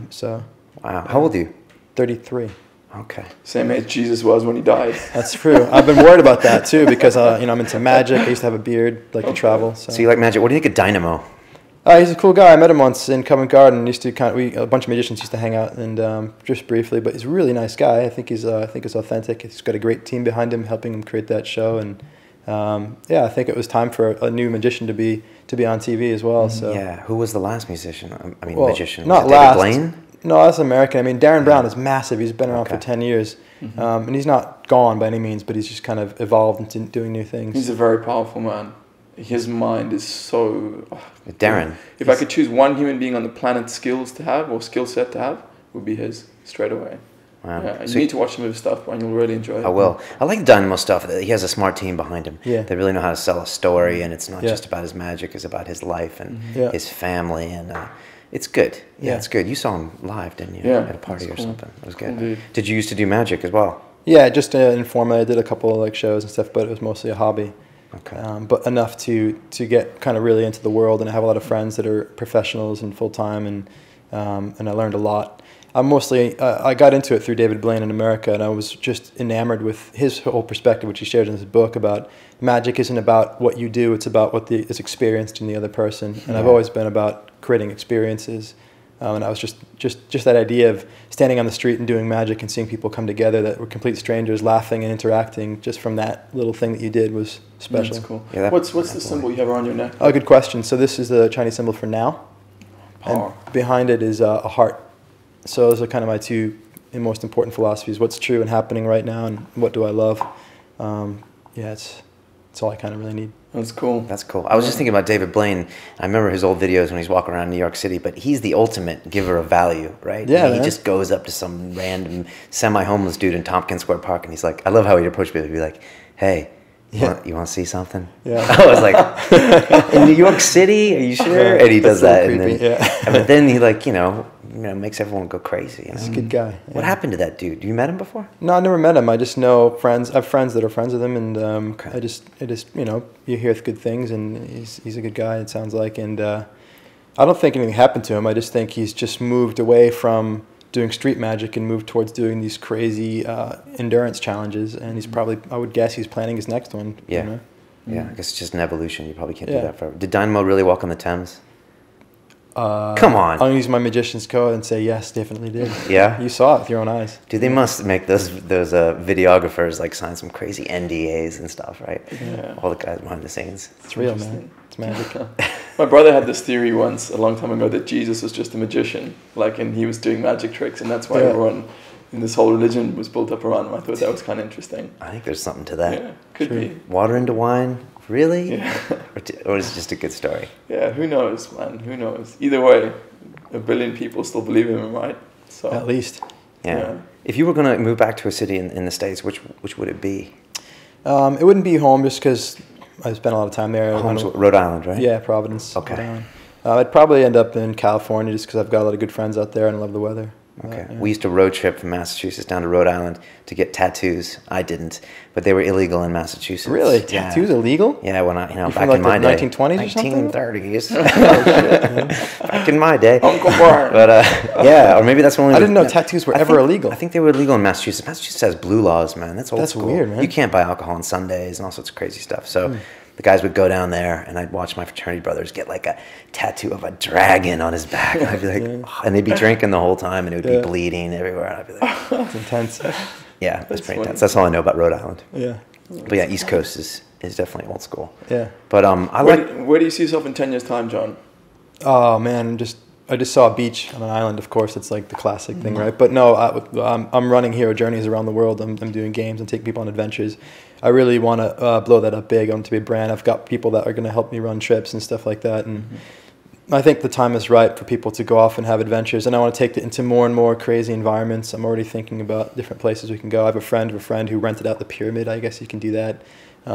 So. Wow. How old are you? 33. Okay. Same age Jesus was when he died. That's true. I've been worried about that too because I'm into magic. I used to have a beard, like to travel. So you like magic? What do you think of Dynamo? He's a cool guy. I met him once in Covent Garden. Used to a bunch of magicians used to hang out and just briefly, but he's a really nice guy. I think he's authentic. He's got a great team behind him, helping him create that show. And I think it was time for a new magician to be on TV as well. So yeah, who was the last musician? Magician. Not was last. David Blaine? No, that's American. I mean, Darren Brown is massive. He's been around for 10 years. And he's not gone by any means, but he's just kind of evolved into doing new things. He's a very powerful man. His mind is so... Darren. If I could choose one human being on the planet skills to have, or skill set to have, would be his, straight away. Wow. Yeah, you need to watch some of his stuff, and you'll really enjoy it. I will. I like Dynamo stuff. He has a smart team behind him. Yeah. They really know how to sell a story, and it's not just about his magic. It's about his life and his family. And It's good. Yeah, Yeah. it's good. You saw him live, didn't you? Yeah, At a party or that's cool. something. It was good. Cool dude. Did you used to do magic as well? Yeah, just informally. I did a couple of like shows and stuff, but it was mostly a hobby. Okay. But enough to get kind of really into the world, and I have a lot of friends that are professionals and full time, and I learned a lot. I'm mostly I got into it through David Blaine in America, and I was just enamored with his whole perspective, which he shared in his book about magic isn't about what you do; it's about what is experienced in the other person. And I've always been about creating experiences. And I was just that idea of standing on the street and doing magic and seeing people come together that were complete strangers, laughing and interacting just from that little thing that you did was special. That's cool. Yeah, what's the symbol you have around your neck? Oh, good question. So this is the Chinese symbol for now, Power. and behind it is a heart. So those are kind of my two most important philosophies: what's true and happening right now, and what do I love. It's all I kind of really need. That's cool. That's cool. I was just thinking about David Blaine. I remember his old videos when he's walking around New York City, but he's the ultimate giver of value, right? Yeah, He man. just goes up to some random semi-homeless dude in Tompkins Square Park, and he's like, I love how he'd approach people. He'd be like, hey, you want to see something? Yeah. I was like, in New York City? Are you sure? And he does That's that. so And then, creepy, yeah. but then he like, makes everyone go crazy. He's a good guy. What yeah. happened to that dude? You met him before? No, I never met him. I just know friends. I have friends that are friends with him, and Okay. I just you hear good things, and he's a good guy. It sounds like, and I don't think anything happened to him. I just think he's just moved away from doing street magic and moved towards doing these crazy endurance challenges. And he's probably, I would guess, he's planning his next one. Yeah. You know? Yeah, I guess it's just an evolution. You probably can't do Yeah. that forever. Did Dynamo really walk on the Thames? Come on. I'm gonna use my magician's code and say yes, definitely did. Yeah? You saw it with your own eyes. Dude, they must make those videographers like sign some crazy NDAs and stuff, right? Yeah. All the guys behind the scenes. It's real, Interesting. man. It's magic. My brother had this theory once, a long time ago, that Jesus was just a magician, and he was doing magic tricks, and that's why Yeah. everyone in this whole religion was built up around him. I thought that was kind of interesting. I think there's something to that. Yeah, could True. be. Water into wine? Really? Yeah. Or is it just a good story? Yeah, who knows, man? Who knows? Either way, 1 billion people still believe in him, right? So At least. Yeah. Yeah. If you were going to move back to a city in the States, which would it be? It wouldn't be home just because I spent a lot of time there. Home's Rhode Island, right? Yeah, Providence. Okay. Rhode Island. I'd probably end up in California just because I've got a lot of good friends out there and I love the weather. Okay. Yeah. We used to road trip from Massachusetts down to Rhode Island to get tattoos. I didn't, but they were illegal in Massachusetts. Really? Yeah. Tattoos illegal? Yeah, when I, You back from, like, in my the day. 1920s or something? 1930s. Back in my day. Uncle Brian. But yeah, or maybe that's only. I didn't know tattoos were ever illegal. I think they were illegal in Massachusetts. Massachusetts has blue laws, man. That's old That's school. weird, man. You can't buy alcohol on Sundays and all sorts of crazy stuff. So the guys would go down there, and I'd watch my fraternity brothers get like a tattoo of a dragon on his back. And I'd be like, "Oh," and they'd be drinking the whole time, and it would Yeah. be bleeding everywhere. And I'd be like, It's intense. yeah, that's pretty funny. intense. That's all I know about Rhode Island. Yeah. But yeah, East Coast is definitely old school. Yeah. But I like. Where do you see yourself in 10 years' time, John? Oh man, I just saw a beach on an island. Of course, it's like the classic thing, right? But no, I'm running hero journeys around the world. I'm doing games and taking people on adventures. I really want to blow that up big. I want to be a brand. I've got people that are going to help me run trips and stuff like that. And I think the time is right for people to go off and have adventures. And I want to take it into more and more crazy environments. I'm already thinking about different places we can go. I have a friend who rented out the pyramid. I guess you can do that.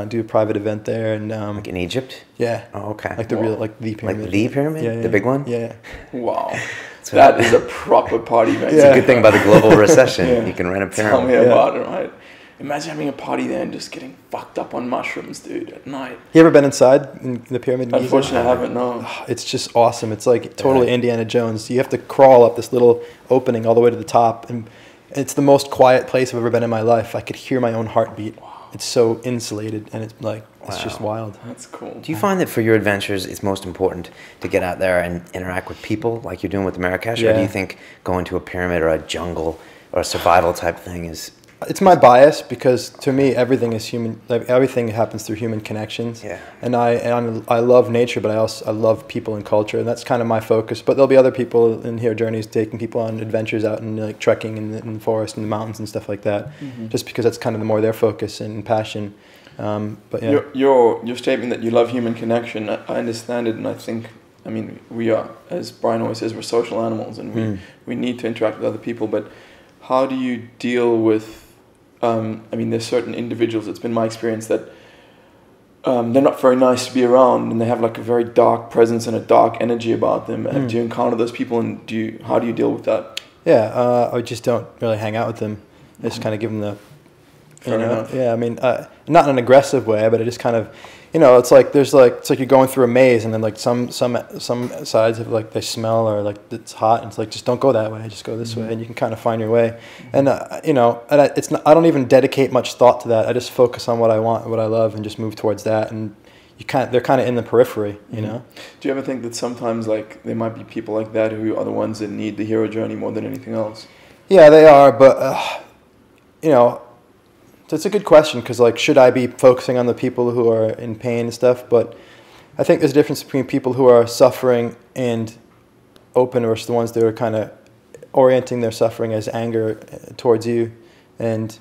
Do a private event there. And Like in Egypt? yeah. Oh, okay. Like the Wow. real, like the pyramid. Like the pyramid? Yeah, yeah. The big one? Yeah. Wow. So- That is a proper party, man. It's a good thing about the global recession. Yeah. You can rent a Tell me pyramid. Yeah. about it, right? Imagine having a party there and just getting fucked up on mushrooms, dude, at night. You ever been inside in the pyramid? in Giza? Unfortunately, I haven't, no. It's just awesome. It's like totally Indiana Jones. You have to crawl up this little opening all the way to the top, and it's the most quiet place I've ever been in my life. I could hear my own heartbeat. It's so insulated, and it's like it's just wild. That's cool. Do you find that for your adventures, it's most important to get out there and interact with people like you're doing with Marrakesh? Or Yeah. do you think going to a pyramid or a jungle or a survival type thing is... It's my bias because to me everything is human. Like everything happens through human connections. Yeah. And I love nature, but I love people and culture, and that's kind of my focus. But there'll be other people in Hero Journeys taking people on adventures out and like trekking in the forest and the mountains and stuff like that. Just because that's kind of more their focus and passion. But yeah. Your statement that you love human connection, I understand it, and I think, I mean, we are, as Brian always says, we're social animals, and we need to interact with other people. But how do you deal with? I mean, there's certain individuals. It's been my experience that they're not very nice to be around, and they have like a very dark presence and a dark energy about them. Do you encounter those people, and how do you deal with that? Yeah, I just don't really hang out with them. I just kind of give them the, Fair enough. yeah. I mean, not in an aggressive way, but I just kind of, it's like it's like you're going through a maze, and then like some sides of like they smell or like it's hot, and it's like just don't go that way, just go this way, and you can kind of find your way. And it's not, I don't even dedicate much thought to that. I just focus on what I want, what I love, and just move towards that. And they're kind of in the periphery, you know. Do you ever think that sometimes like there might be people like that who are the ones that need the hero journey more than anything else? Yeah, they are, but it's a good question, because like, should I be focusing on the people who are in pain and stuff? But I think there's a difference between people who are suffering and open versus the ones that are kind of orienting their suffering as anger towards you. And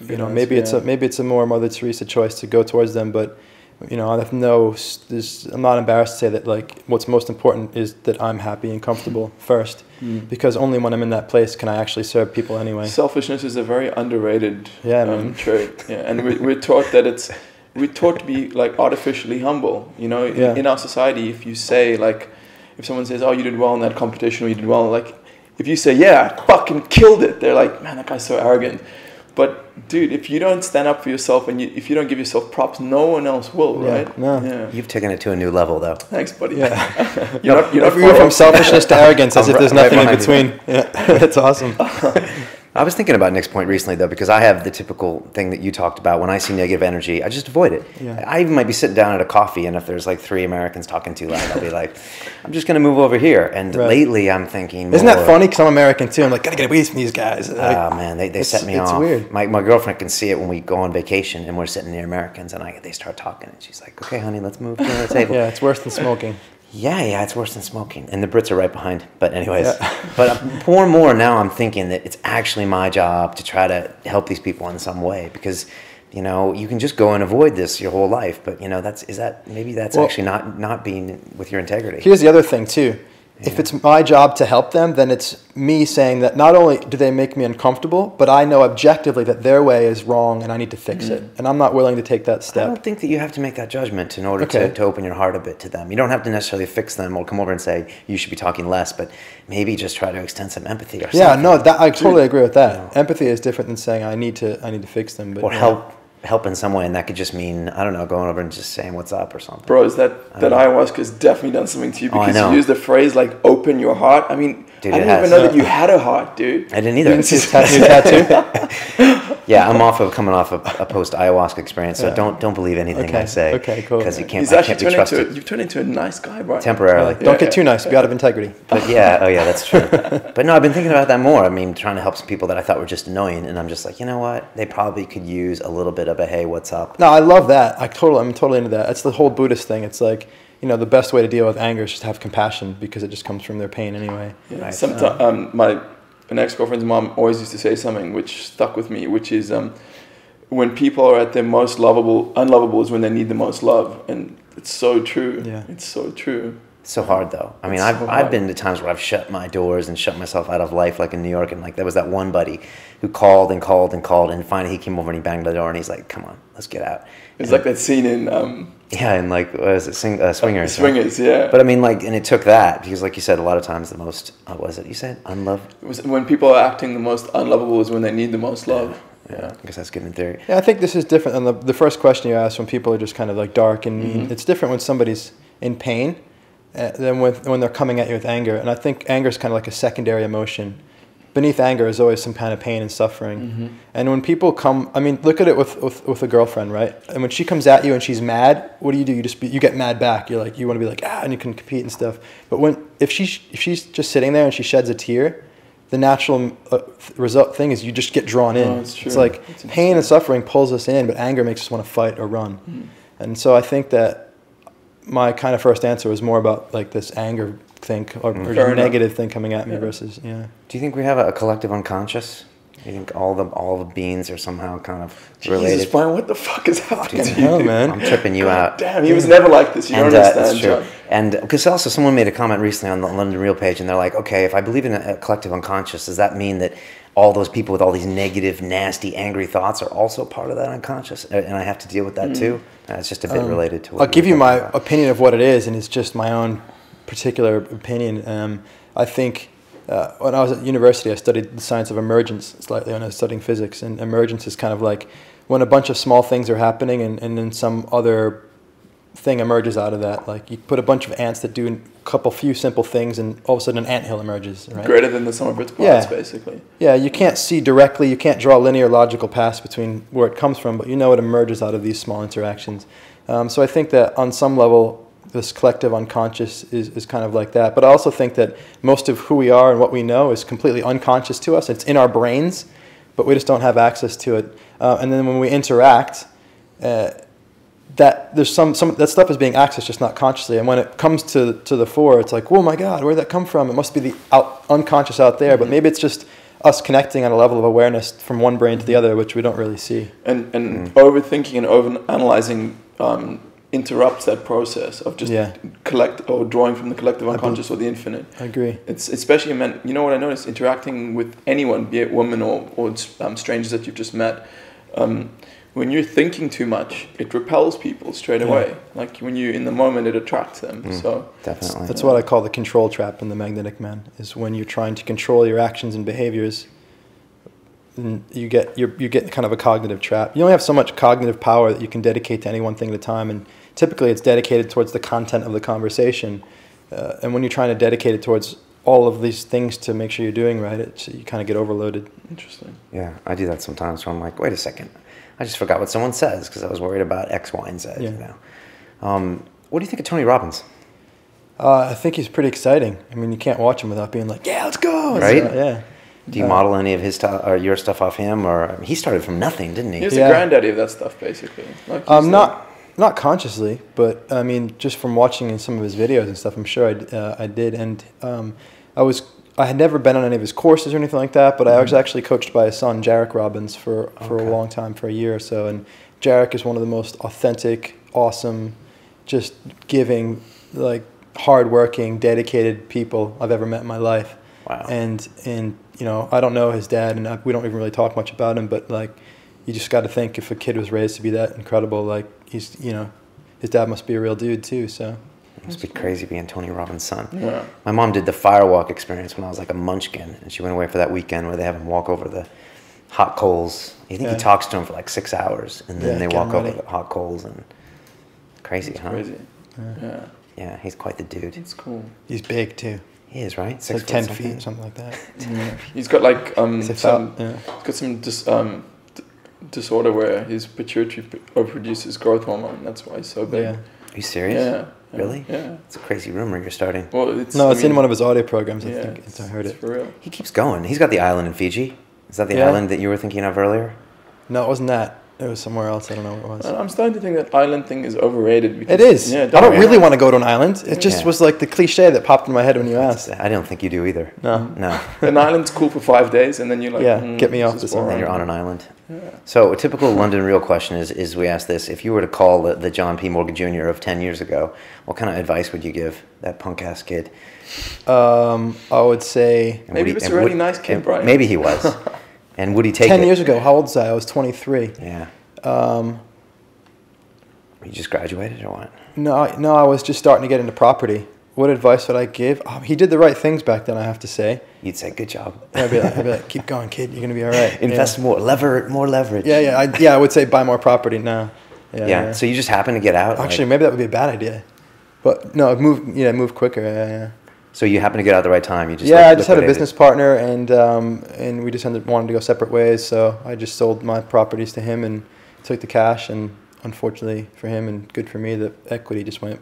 maybe it's a more Mother Teresa choice to go towards them, but I'm not embarrassed to say that like what's most important is that I'm happy and comfortable first, because only when I'm in that place can I actually serve people anyway. Selfishness is a very underrated trait. Yeah, and we're taught that we're taught to be like artificially humble. In our society, if you say like, if someone says, "Oh, you did well in that competition," or "You did well," like if you say, "Yeah, I fucking killed it," they're like, "Man, that guy's so arrogant." But dude, if you don't stand up for yourself and if you don't give yourself props, no one else will, right? No. Yeah. You've taken it to a new level, though. Thanks, buddy. Yeah. you're not from selfishness to arrogance, as if there's nothing in right between. Yeah, that's awesome. I was thinking about Nic's point recently, though, because I have the typical thing that you talked about. When I see negative energy, I just avoid it. Yeah. I even might be sitting down at a coffee, and if there's like 3 Americans talking too loud, I'll be like, I'm just going to move over here. And lately, I'm thinking, isn't that funny? Because I'm American too. I'm like, gotta get away from these guys. Oh man, they set me off. It's weird. My girlfriend can see it when we go on vacation and we're sitting near Americans, and they start talking, and she's like, "Okay, honey, let's move to the table." Yeah, it's worse than smoking. Yeah, it's worse than smoking. And the Brits are right behind. But anyways, but more and more now I'm thinking that it's actually my job to try to help these people in some way, because, you can just go and avoid this your whole life. But, that's actually not being with your integrity. Here's the other thing, too. Yeah. If it's my job to help them, then it's me saying that not only do they make me uncomfortable, but I know objectively that their way is wrong and I need to fix it. And I'm not willing to take that step. I don't think that you have to make that judgment in order to open your heart a bit to them. You don't have to necessarily fix them or come over and say, you should be talking less, but maybe just try to extend some empathy or something. Yeah, no, I totally agree with that. Empathy is different than saying I need to fix them. But, or help in some way, and that could just mean, I don't know, going over and just saying what's up or something. Bro, that ayahuasca has definitely done something to you, because you use the phrase like "open your heart." I mean, dude, I didn't even know that you had a heart, dude. I didn't either. You didn't see his tattoo? Yeah, I'm coming off a post ayahuasca experience, so don't believe anything I say. Okay, cool. Because you can't. He's actually be trusted. you've turned into a nice guy, bro. Temporarily. Don't get too nice. Be out of integrity. But that's true. But no, I've been thinking about that more. I mean, trying to help some people that I thought were just annoying, and I'm just like, you know what? They probably could use a little bit of a hey, what's up? No, I love that. I'm totally into that. It's the whole Buddhist thing. It's like, the best way to deal with anger is just to have compassion, because it just comes from their pain anyway. Yeah. Right. Sometimes an ex-girlfriend's mom always used to say something which stuck with me, which is when people are at their most unlovable is when they need the most love. And it's so true. Yeah. It's so true. It's so hard, though. I mean, I've been to times where I've shut my doors and shut myself out of life, like in New York, and like there was that one buddy who called and called and called, and finally he came over and he banged the door and he's like, "Come on, let's get out." It's like that scene in in like what is it, Swingers? Swingers, yeah. But I mean, like, and it took that, because, like you said, a lot of times the most what was it you said, unloved? It was when people are acting the most unlovable is when they need the most love. Yeah, I guess that's good in theory. Yeah, I think this is different than the first question you asked, when people are just kind of like dark and mean. It's different when somebody's in pain than when they're coming at you with anger. And I think anger is kind of like a secondary emotion. Beneath anger is always some kind of pain and suffering. And when people come, I mean, look at it with a girlfriend, right? And when she comes at you and she's mad, what do? You get mad back. You're like, you want to be like, and you can compete and stuff. But if she's just sitting there and she sheds a tear, the natural result thing is you just get drawn in. It's like pain and suffering pulls us in, but anger makes us want to fight or run. And so I think that my kind of first answer was more about like this anger thing or negative thing coming at me versus, Do you think we have a collective unconscious? You think all the beans are somehow kind of related? Jesus, Brian, what the fuck is happening to hell, you? man. I'm tripping you out. Damn, he was never like this. You don't understand, That's true. John. And because also someone made a comment recently on the London Real page, and they're like, okay, if I believe in a collective unconscious, does that mean that all those people with all these negative, nasty, angry thoughts are also part of that unconscious, and I have to deal with that too? It's just a bit related to what I'll give you my about. opinion of what it is, and it's just my own particular opinion. I think when I was at university, I studied the science of emergence slightly when I was studying physics, and emergence is kind of like when a bunch of small things are happening and then some other thing emerges out of that. Like you put a bunch of ants that do a few simple things, and all of a sudden an anthill emerges. Right? Greater than the sum of its parts, basically. Yeah, you can't see directly, you can't draw linear logical paths between where it comes from, but you know it emerges out of these small interactions. So I think that on some level, this collective unconscious is kind of like that. But I also think that most of who we are and what we know is completely unconscious to us. It's in our brains, but we just don't have access to it. And then when we interact, that there's some that stuff is being accessed, just not consciously. And when it comes to the fore, it's like, oh my God, where'd that come from? It must be the unconscious out there, but maybe it's just us connecting on a level of awareness from one brain to the other, which we don't really see. And overthinking and overanalyzing interrupts that process of just drawing from the collective unconscious or the infinite. I agree. It's especially meant. You know what I noticed? Interacting with anyone, be it women or strangers that you've just met. When you're thinking too much, it repels people straight away. Like when you're in the moment, it attracts them. So definitely, that's what I call the control trap in the Magnetic Man. Is when you're trying to control your actions and behaviors, and you get kind of a cognitive trap. You only have so much cognitive power that you can dedicate to any one thing at a time, and typically it's dedicated towards the content of the conversation. And when you're trying to dedicate it towards all of these things to make sure you're doing right, you kind of get overloaded. Interesting. Yeah, I do that sometimes. Where I'm like, wait a second. I just forgot what someone says because I was worried about X, Y, and Z. Yeah. You know, what do you think of Tony Robbins? I think he's pretty exciting. I mean, you can't watch him without being like, "Yeah, let's go!" Right? Yeah. Do you model any of his stuff or your stuff off him, or he started from nothing, didn't he? He was the granddaddy of that stuff, basically. Like not consciously, but I mean, just from watching in some of his videos and stuff, I'm sure I did. And I had never been on any of his courses or anything like that, but I was actually coached by his son, Jarek Robbins, for a long time, for a year or so. And Jarek is one of the most authentic, awesome, just giving, like hardworking, dedicated people I've ever met in my life. Wow. And you know, I don't know his dad, and we don't even really talk much about him, but like, you just got to think if a kid was raised to be that incredible, like his dad must be a real dude too, so. It must be crazy being Tony Robbins' son. Yeah. My mom did the firewalk experience when I was like a munchkin, and she went away for that weekend where they have him walk over the hot coals. You think he talks to him for like 6 hours, and then they walk over the hot coals, and crazy, It's huh? crazy. Yeah. Yeah, he's quite the dude. It's cool. He's big too. He is, right? It's like 10 feet, something like that. Yeah. He's got like he's got some disorder where his pituitary overproduces growth hormone. That's why he's so big. Yeah. Are you serious? Yeah. Really? Yeah. It's a crazy rumor you're starting. Well, it's in one of his audio programs. I think I heard it's it. for real. He keeps going. He's got the island in Fiji. Is that the island that you were thinking of earlier? No, it wasn't that. It was somewhere else. I don't know what it was. I'm starting to think that island thing is overrated. Because, It is. Yeah, I don't really want to go to an island. It just was like the cliche that popped in my head when you asked. I don't think you do either. No. An island's cool for 5 days, and then you're like, get me off this this is boring. And you're on an island. Yeah. So a typical London Real question is we ask this: if you were to call the John P. Morgan Jr. of 10 years ago, what kind of advice would you give that punk ass kid? I would say Maybe he was a really nice kid, Brian. Maybe he was. And would he take 10 it? years ago. How old was I? I was 23. Yeah. You just graduated or what? No, I was just starting to get into property. What advice would I give? He did the right things back then, I have to say. You'd say, good job. I'd be like, keep going, kid. You're going to be all right. Invest more. More leverage. Yeah. I would say buy more property now. Yeah. So you just happen to get out? Actually, maybe that would be a bad idea. But no, move quicker. Yeah. So you happen to get out at the right time? You just I just had a business partner, and we just wanted to go separate ways. So I just sold my properties to him and took the cash. And unfortunately for him and good for me, the equity just went,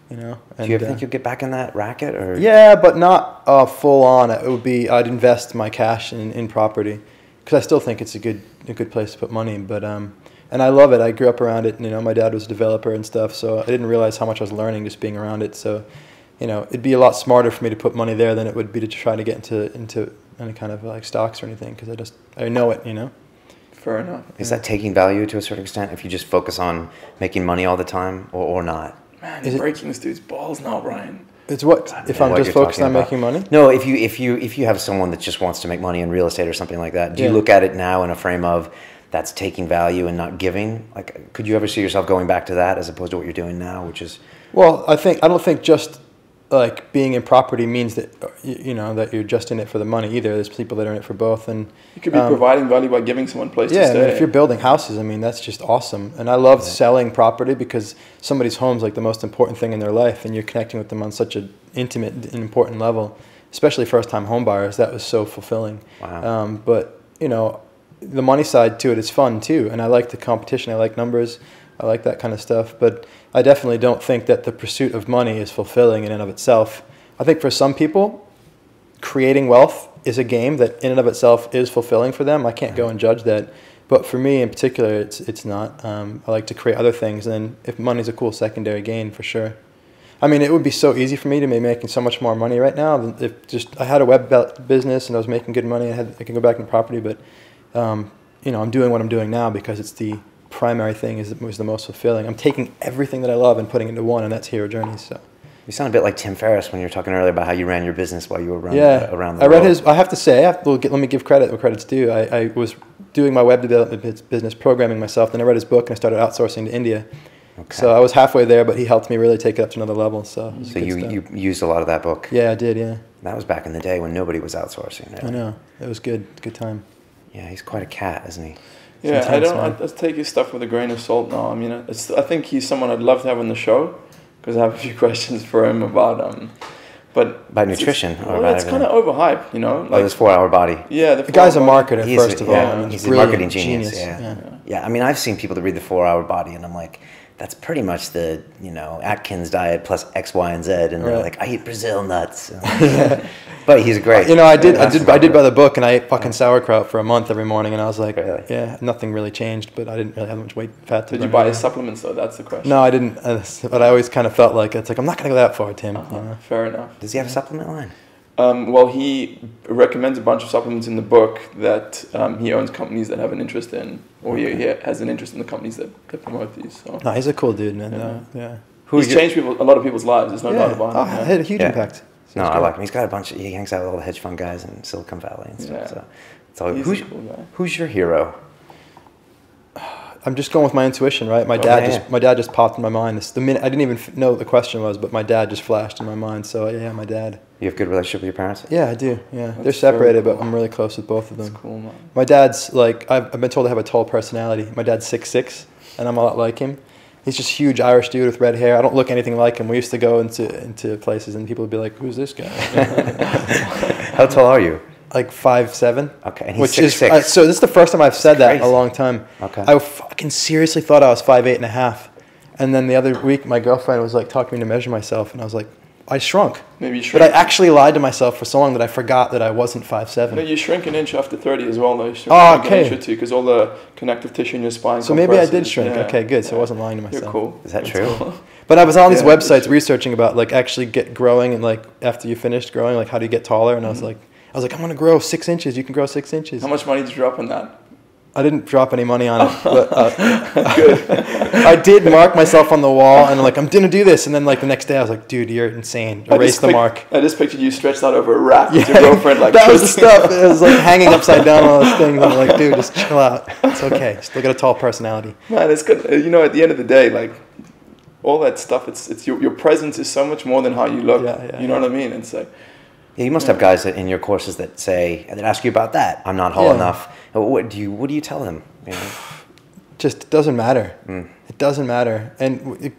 And, do you ever think you'll get back in that racket? Or? Yeah, but not full on. It would be I'd invest my cash in property because I still think it's a good place to put money. But and I love it. I grew up around it. My dad was a developer and stuff, so I didn't realize how much I was learning just being around it. So you know, it'd be a lot smarter for me to put money there than it would be to try to get into any kind of like stocks or anything, because I know it, you know. Fair enough. Is that taking value to a certain extent if you just focus on making money all the time, or not? Man, you're breaking this dude's balls now, Brian. It's what if I'm What just you're focused talking on about. making money? No, if you have someone that just wants to make money in real estate or something like that, do you look at it now in a frame of that's taking value and not giving? Like, could you ever see yourself going back to that as opposed to what you're doing now, which is? Well, I don't think just like being in property means that you know that you're just in it for the money either. There's people that are in it for both, and You could be providing value by giving someone a place to yeah, I stay. mean, if you're building houses, I mean that's just awesome. And I love selling property because somebody's home's like the most important thing in their life, and you're connecting with them on such an intimate and important level, especially first-time home buyers. That was so fulfilling. Wow. But you know, the money side to it is fun too, and I like the competition. I like numbers. I like that kind of stuff, but I definitely don't think that the pursuit of money is fulfilling in and of itself. I think for some people, creating wealth is a game that in and of itself is fulfilling for them. I can't go and judge that, but for me in particular, it's not. I like to create other things, and if money's a cool secondary gain, for sure. I mean, it would be so easy for me to be making so much more money right now than if just I had a web business and I was making good money. I can go back into property, but you know, I'm doing what I'm doing now because it's the primary thing was the most fulfilling. I'm taking everything that I love and putting it into one, and that's Hero Journeys. So You sound a bit like Tim Ferriss when you were talking earlier about how you ran your business while you were around the world. I read his. I have to say, let me give credit where credit's due. I was doing my web development business, programming myself. Then I read his book and I started outsourcing to India. Okay. So I was halfway there, but he helped me really take it up to another level. So you used a lot of that book. Yeah, I did. Yeah. That was back in the day when nobody was outsourcing. Really. I know, it was good. Good time. Yeah, he's quite a cat, isn't he? Yeah, intense, I take his stuff with a grain of salt now. I mean, I think he's someone I'd love to have on the show because I have a few questions for him about About nutrition. It's kind of overhyped, you know. Like this 4-hour body. Yeah, The guy's a marketer, first of all. Yeah, I mean, he's a brilliant, marketing genius. Yeah. I mean, I've seen people that read the 4-hour body, and I'm like, that's pretty much the Atkins diet plus X, Y, and Z, and they're like, I eat Brazil nuts. But he's great. You know, I did buy the book, and I ate fucking sauerkraut for a month every morning, and I was like, Really? yeah, nothing really changed, but I didn't really have much fat to Did you burn buy anyway. his supplements though? That's the question. No, I didn't. But I always kind of felt like it's like I'm not gonna go that far, Tim. You know? Fair enough. Does he have a supplement line? Well, he recommends a bunch of supplements in the book that he owns companies that have an interest in, or he has an interest in the companies that promote these. So. No, he's a cool dude, man. Yeah. He's changed a lot of people's lives. There's no doubt about it. It had a huge impact. No, I like him. He's got a bunch. He hangs out with all the hedge fund guys in Silicon Valley and stuff. So, He's a cool guy. Who's your hero? I'm just going with my intuition, right? My dad just popped in my mind. The minute I didn't even know what the question was, but my dad just flashed in my mind. So yeah, my dad. You have a good relationship with your parents? Yeah, I do. Yeah, they're That's separated, very cool. but I'm really close with both of them. That's cool, man. My dad's like I've been told to have a tall personality. My dad's 6'6", and I'm a lot like him. He's just a huge Irish dude with red hair. I don't look anything like him. We used to go into places and people would be like, "Who's this guy?" How tall are you? Like 5'7". Okay, and he's which 6'6". is so. This is the first time I've said that in a crazy. long time. Okay. I fucking seriously thought I was 5'8.5", and then the other week my girlfriend was like talking to me to measure myself, and I was like, I shrunk. Maybe you But shrink. I actually lied to myself for so long that I forgot that I wasn't 5'7". No, you shrink an inch after 30 as well, though. You shrink Oh, an okay. inch or two because all the connective tissue in your spine. So maybe I did compresses. shrink. Yeah. Okay, good. So I Yeah. wasn't lying to myself. You're cool. Is that That's true? cool. But I was on these Yeah, websites it's- researching about like actually get growing and like after you finished growing, like how do you get taller? And I was like, I'm gonna grow 6 inches. You can grow 6 inches. How much money did you drop on that? I didn't drop any money on it, but I did mark myself on the wall and like I'm gonna do this. And then like the next day I was like, dude, you're insane. Erase the mark. I just pictured you stretched out over a rack with your girlfriend. Like that was the stuff. It was like hanging upside down on all those things. I'm like, dude, just chill out. It's okay. Still got a tall personality. Man, it's good. You know, at the end of the day, like all that stuff, it's your presence is so much more than how you look. Yeah, you know what I mean? It's like. Yeah, you must have guys in your courses that ask you about that. I'm not tall enough. What do you tell them? You know? Just it doesn't matter. It doesn't matter. And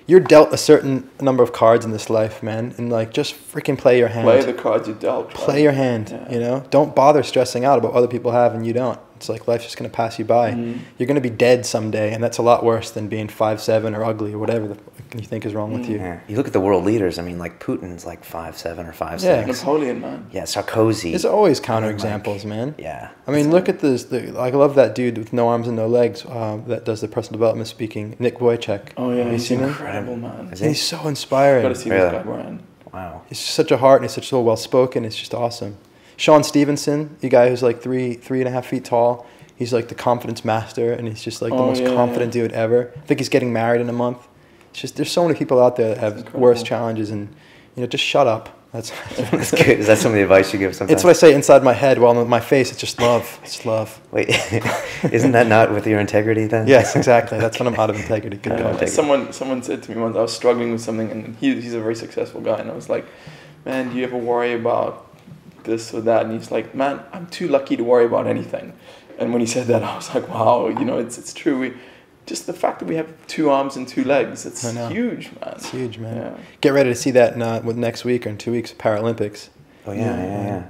you're dealt a certain number of cards in this life, man. And like just freaking play your hand. Play the cards you dealt. Play your hand. Yeah. You know, don't bother stressing out about what other people have and you don't. It's like life's just gonna pass you by. You're gonna be dead someday, and that's a lot worse than being 5'7" or ugly or whatever the fuck you think is wrong with you. Yeah. You look at the world leaders. I mean, like Putin's like 5'7" or 5'6". Yeah. Napoleon, man. Yeah, Sarkozy. There's always counterexamples, man. Yeah. I mean, look at this. I love that dude with no arms and no legs that does the personal development speaking, Nic Brian. Oh yeah, Have you he's seen him? incredible, man. Is he? He's so inspiring. Got to see Really? this guy, Brian. Wow. He's just such a heart, and he's so well spoken. It's just awesome. Sean Stevenson, the guy who's like 3.5 feet tall. He's like the confidence master, and he's just like the most confident dude ever. I think he's getting married in a month. It's just there's so many people out there that have worse challenges, and just shut up. That's good. Is that some of the advice you give sometimes? It's what I say inside my head. While in my face, it's just love. It's love. Wait, isn't that not with your integrity then? Yes, exactly. That's when I'm out of integrity. Good call. Someone said to me once, I was struggling with something, and he's a very successful guy, and I was like, man, do you ever worry about this or that? And he's like, man, I'm too lucky to worry about anything. And when he said that, I was like, wow, it's true. Just the fact that we have 2 arms and 2 legs, it's huge, man. It's huge, man. Yeah. Get ready to see that next week or in 2 weeks, Paralympics. Oh, yeah.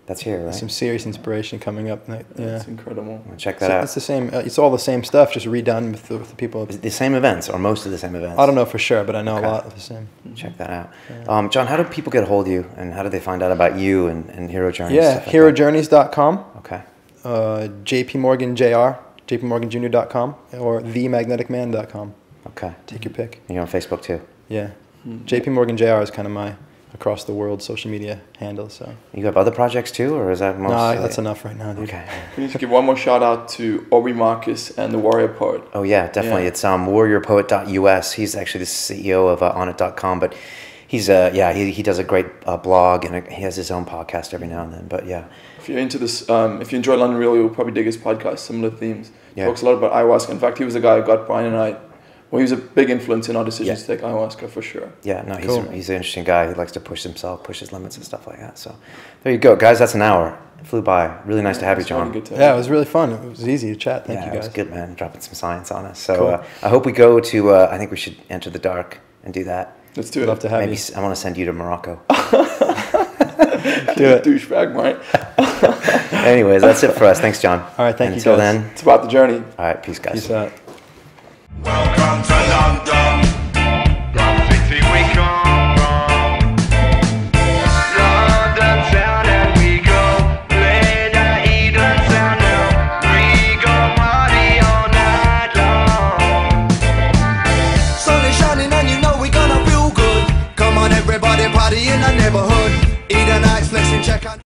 That's here, right? There's some serious inspiration coming up. Yeah. It's incredible. Well, check that out. It's the same. It's all the same stuff, just redone with the people. Is it the same events, or most of the same events? I don't know for sure, but I know a lot of the same. Check that out. Yeah. John, how do people get a hold of you, and how do they find out about you and Hero Journeys? Yeah, herojourneys.com. Okay. jpmorganjr.com or themagneticman.com. Okay. Take your pick. You're on Facebook too? Yeah. JPMorganJR is kind of my across the world social media handle. So you have other projects too, or is that mostly? No, that's enough right now, dude. Okay. We need to give one more shout out to Aubrey Marcus and the Warrior Poet. Oh yeah, definitely. It's warriorpoet.us. He's actually the CEO of onit.com, but he's he does a great blog, and he has his own podcast every now and then. But yeah, if you're into this, if you enjoy London Real, you'll probably dig his podcast. Similar themes. He talks a lot about ayahuasca. In fact, he was a guy who got Brian and I. Well, he was a big influence in our decisions to take ayahuasca for sure. Yeah, no, he's an interesting guy. He likes to push himself, push his limits and stuff like that. So there you go, guys. That's an hour. It flew by. Really nice to have you, John. It was really fun. It was easy to chat. Thank you, guys. It was good, man. Dropping some science on us. So I hope we go to. I think we should enter the dark and do that. Let's do it. Love to have you. I want to send you to Morocco. Do it, douchebag, right? Anyways, that's it for us. Thanks, John. All right, thank you, guys. Until then, it's about the journey. All right, peace, guys. Peace out.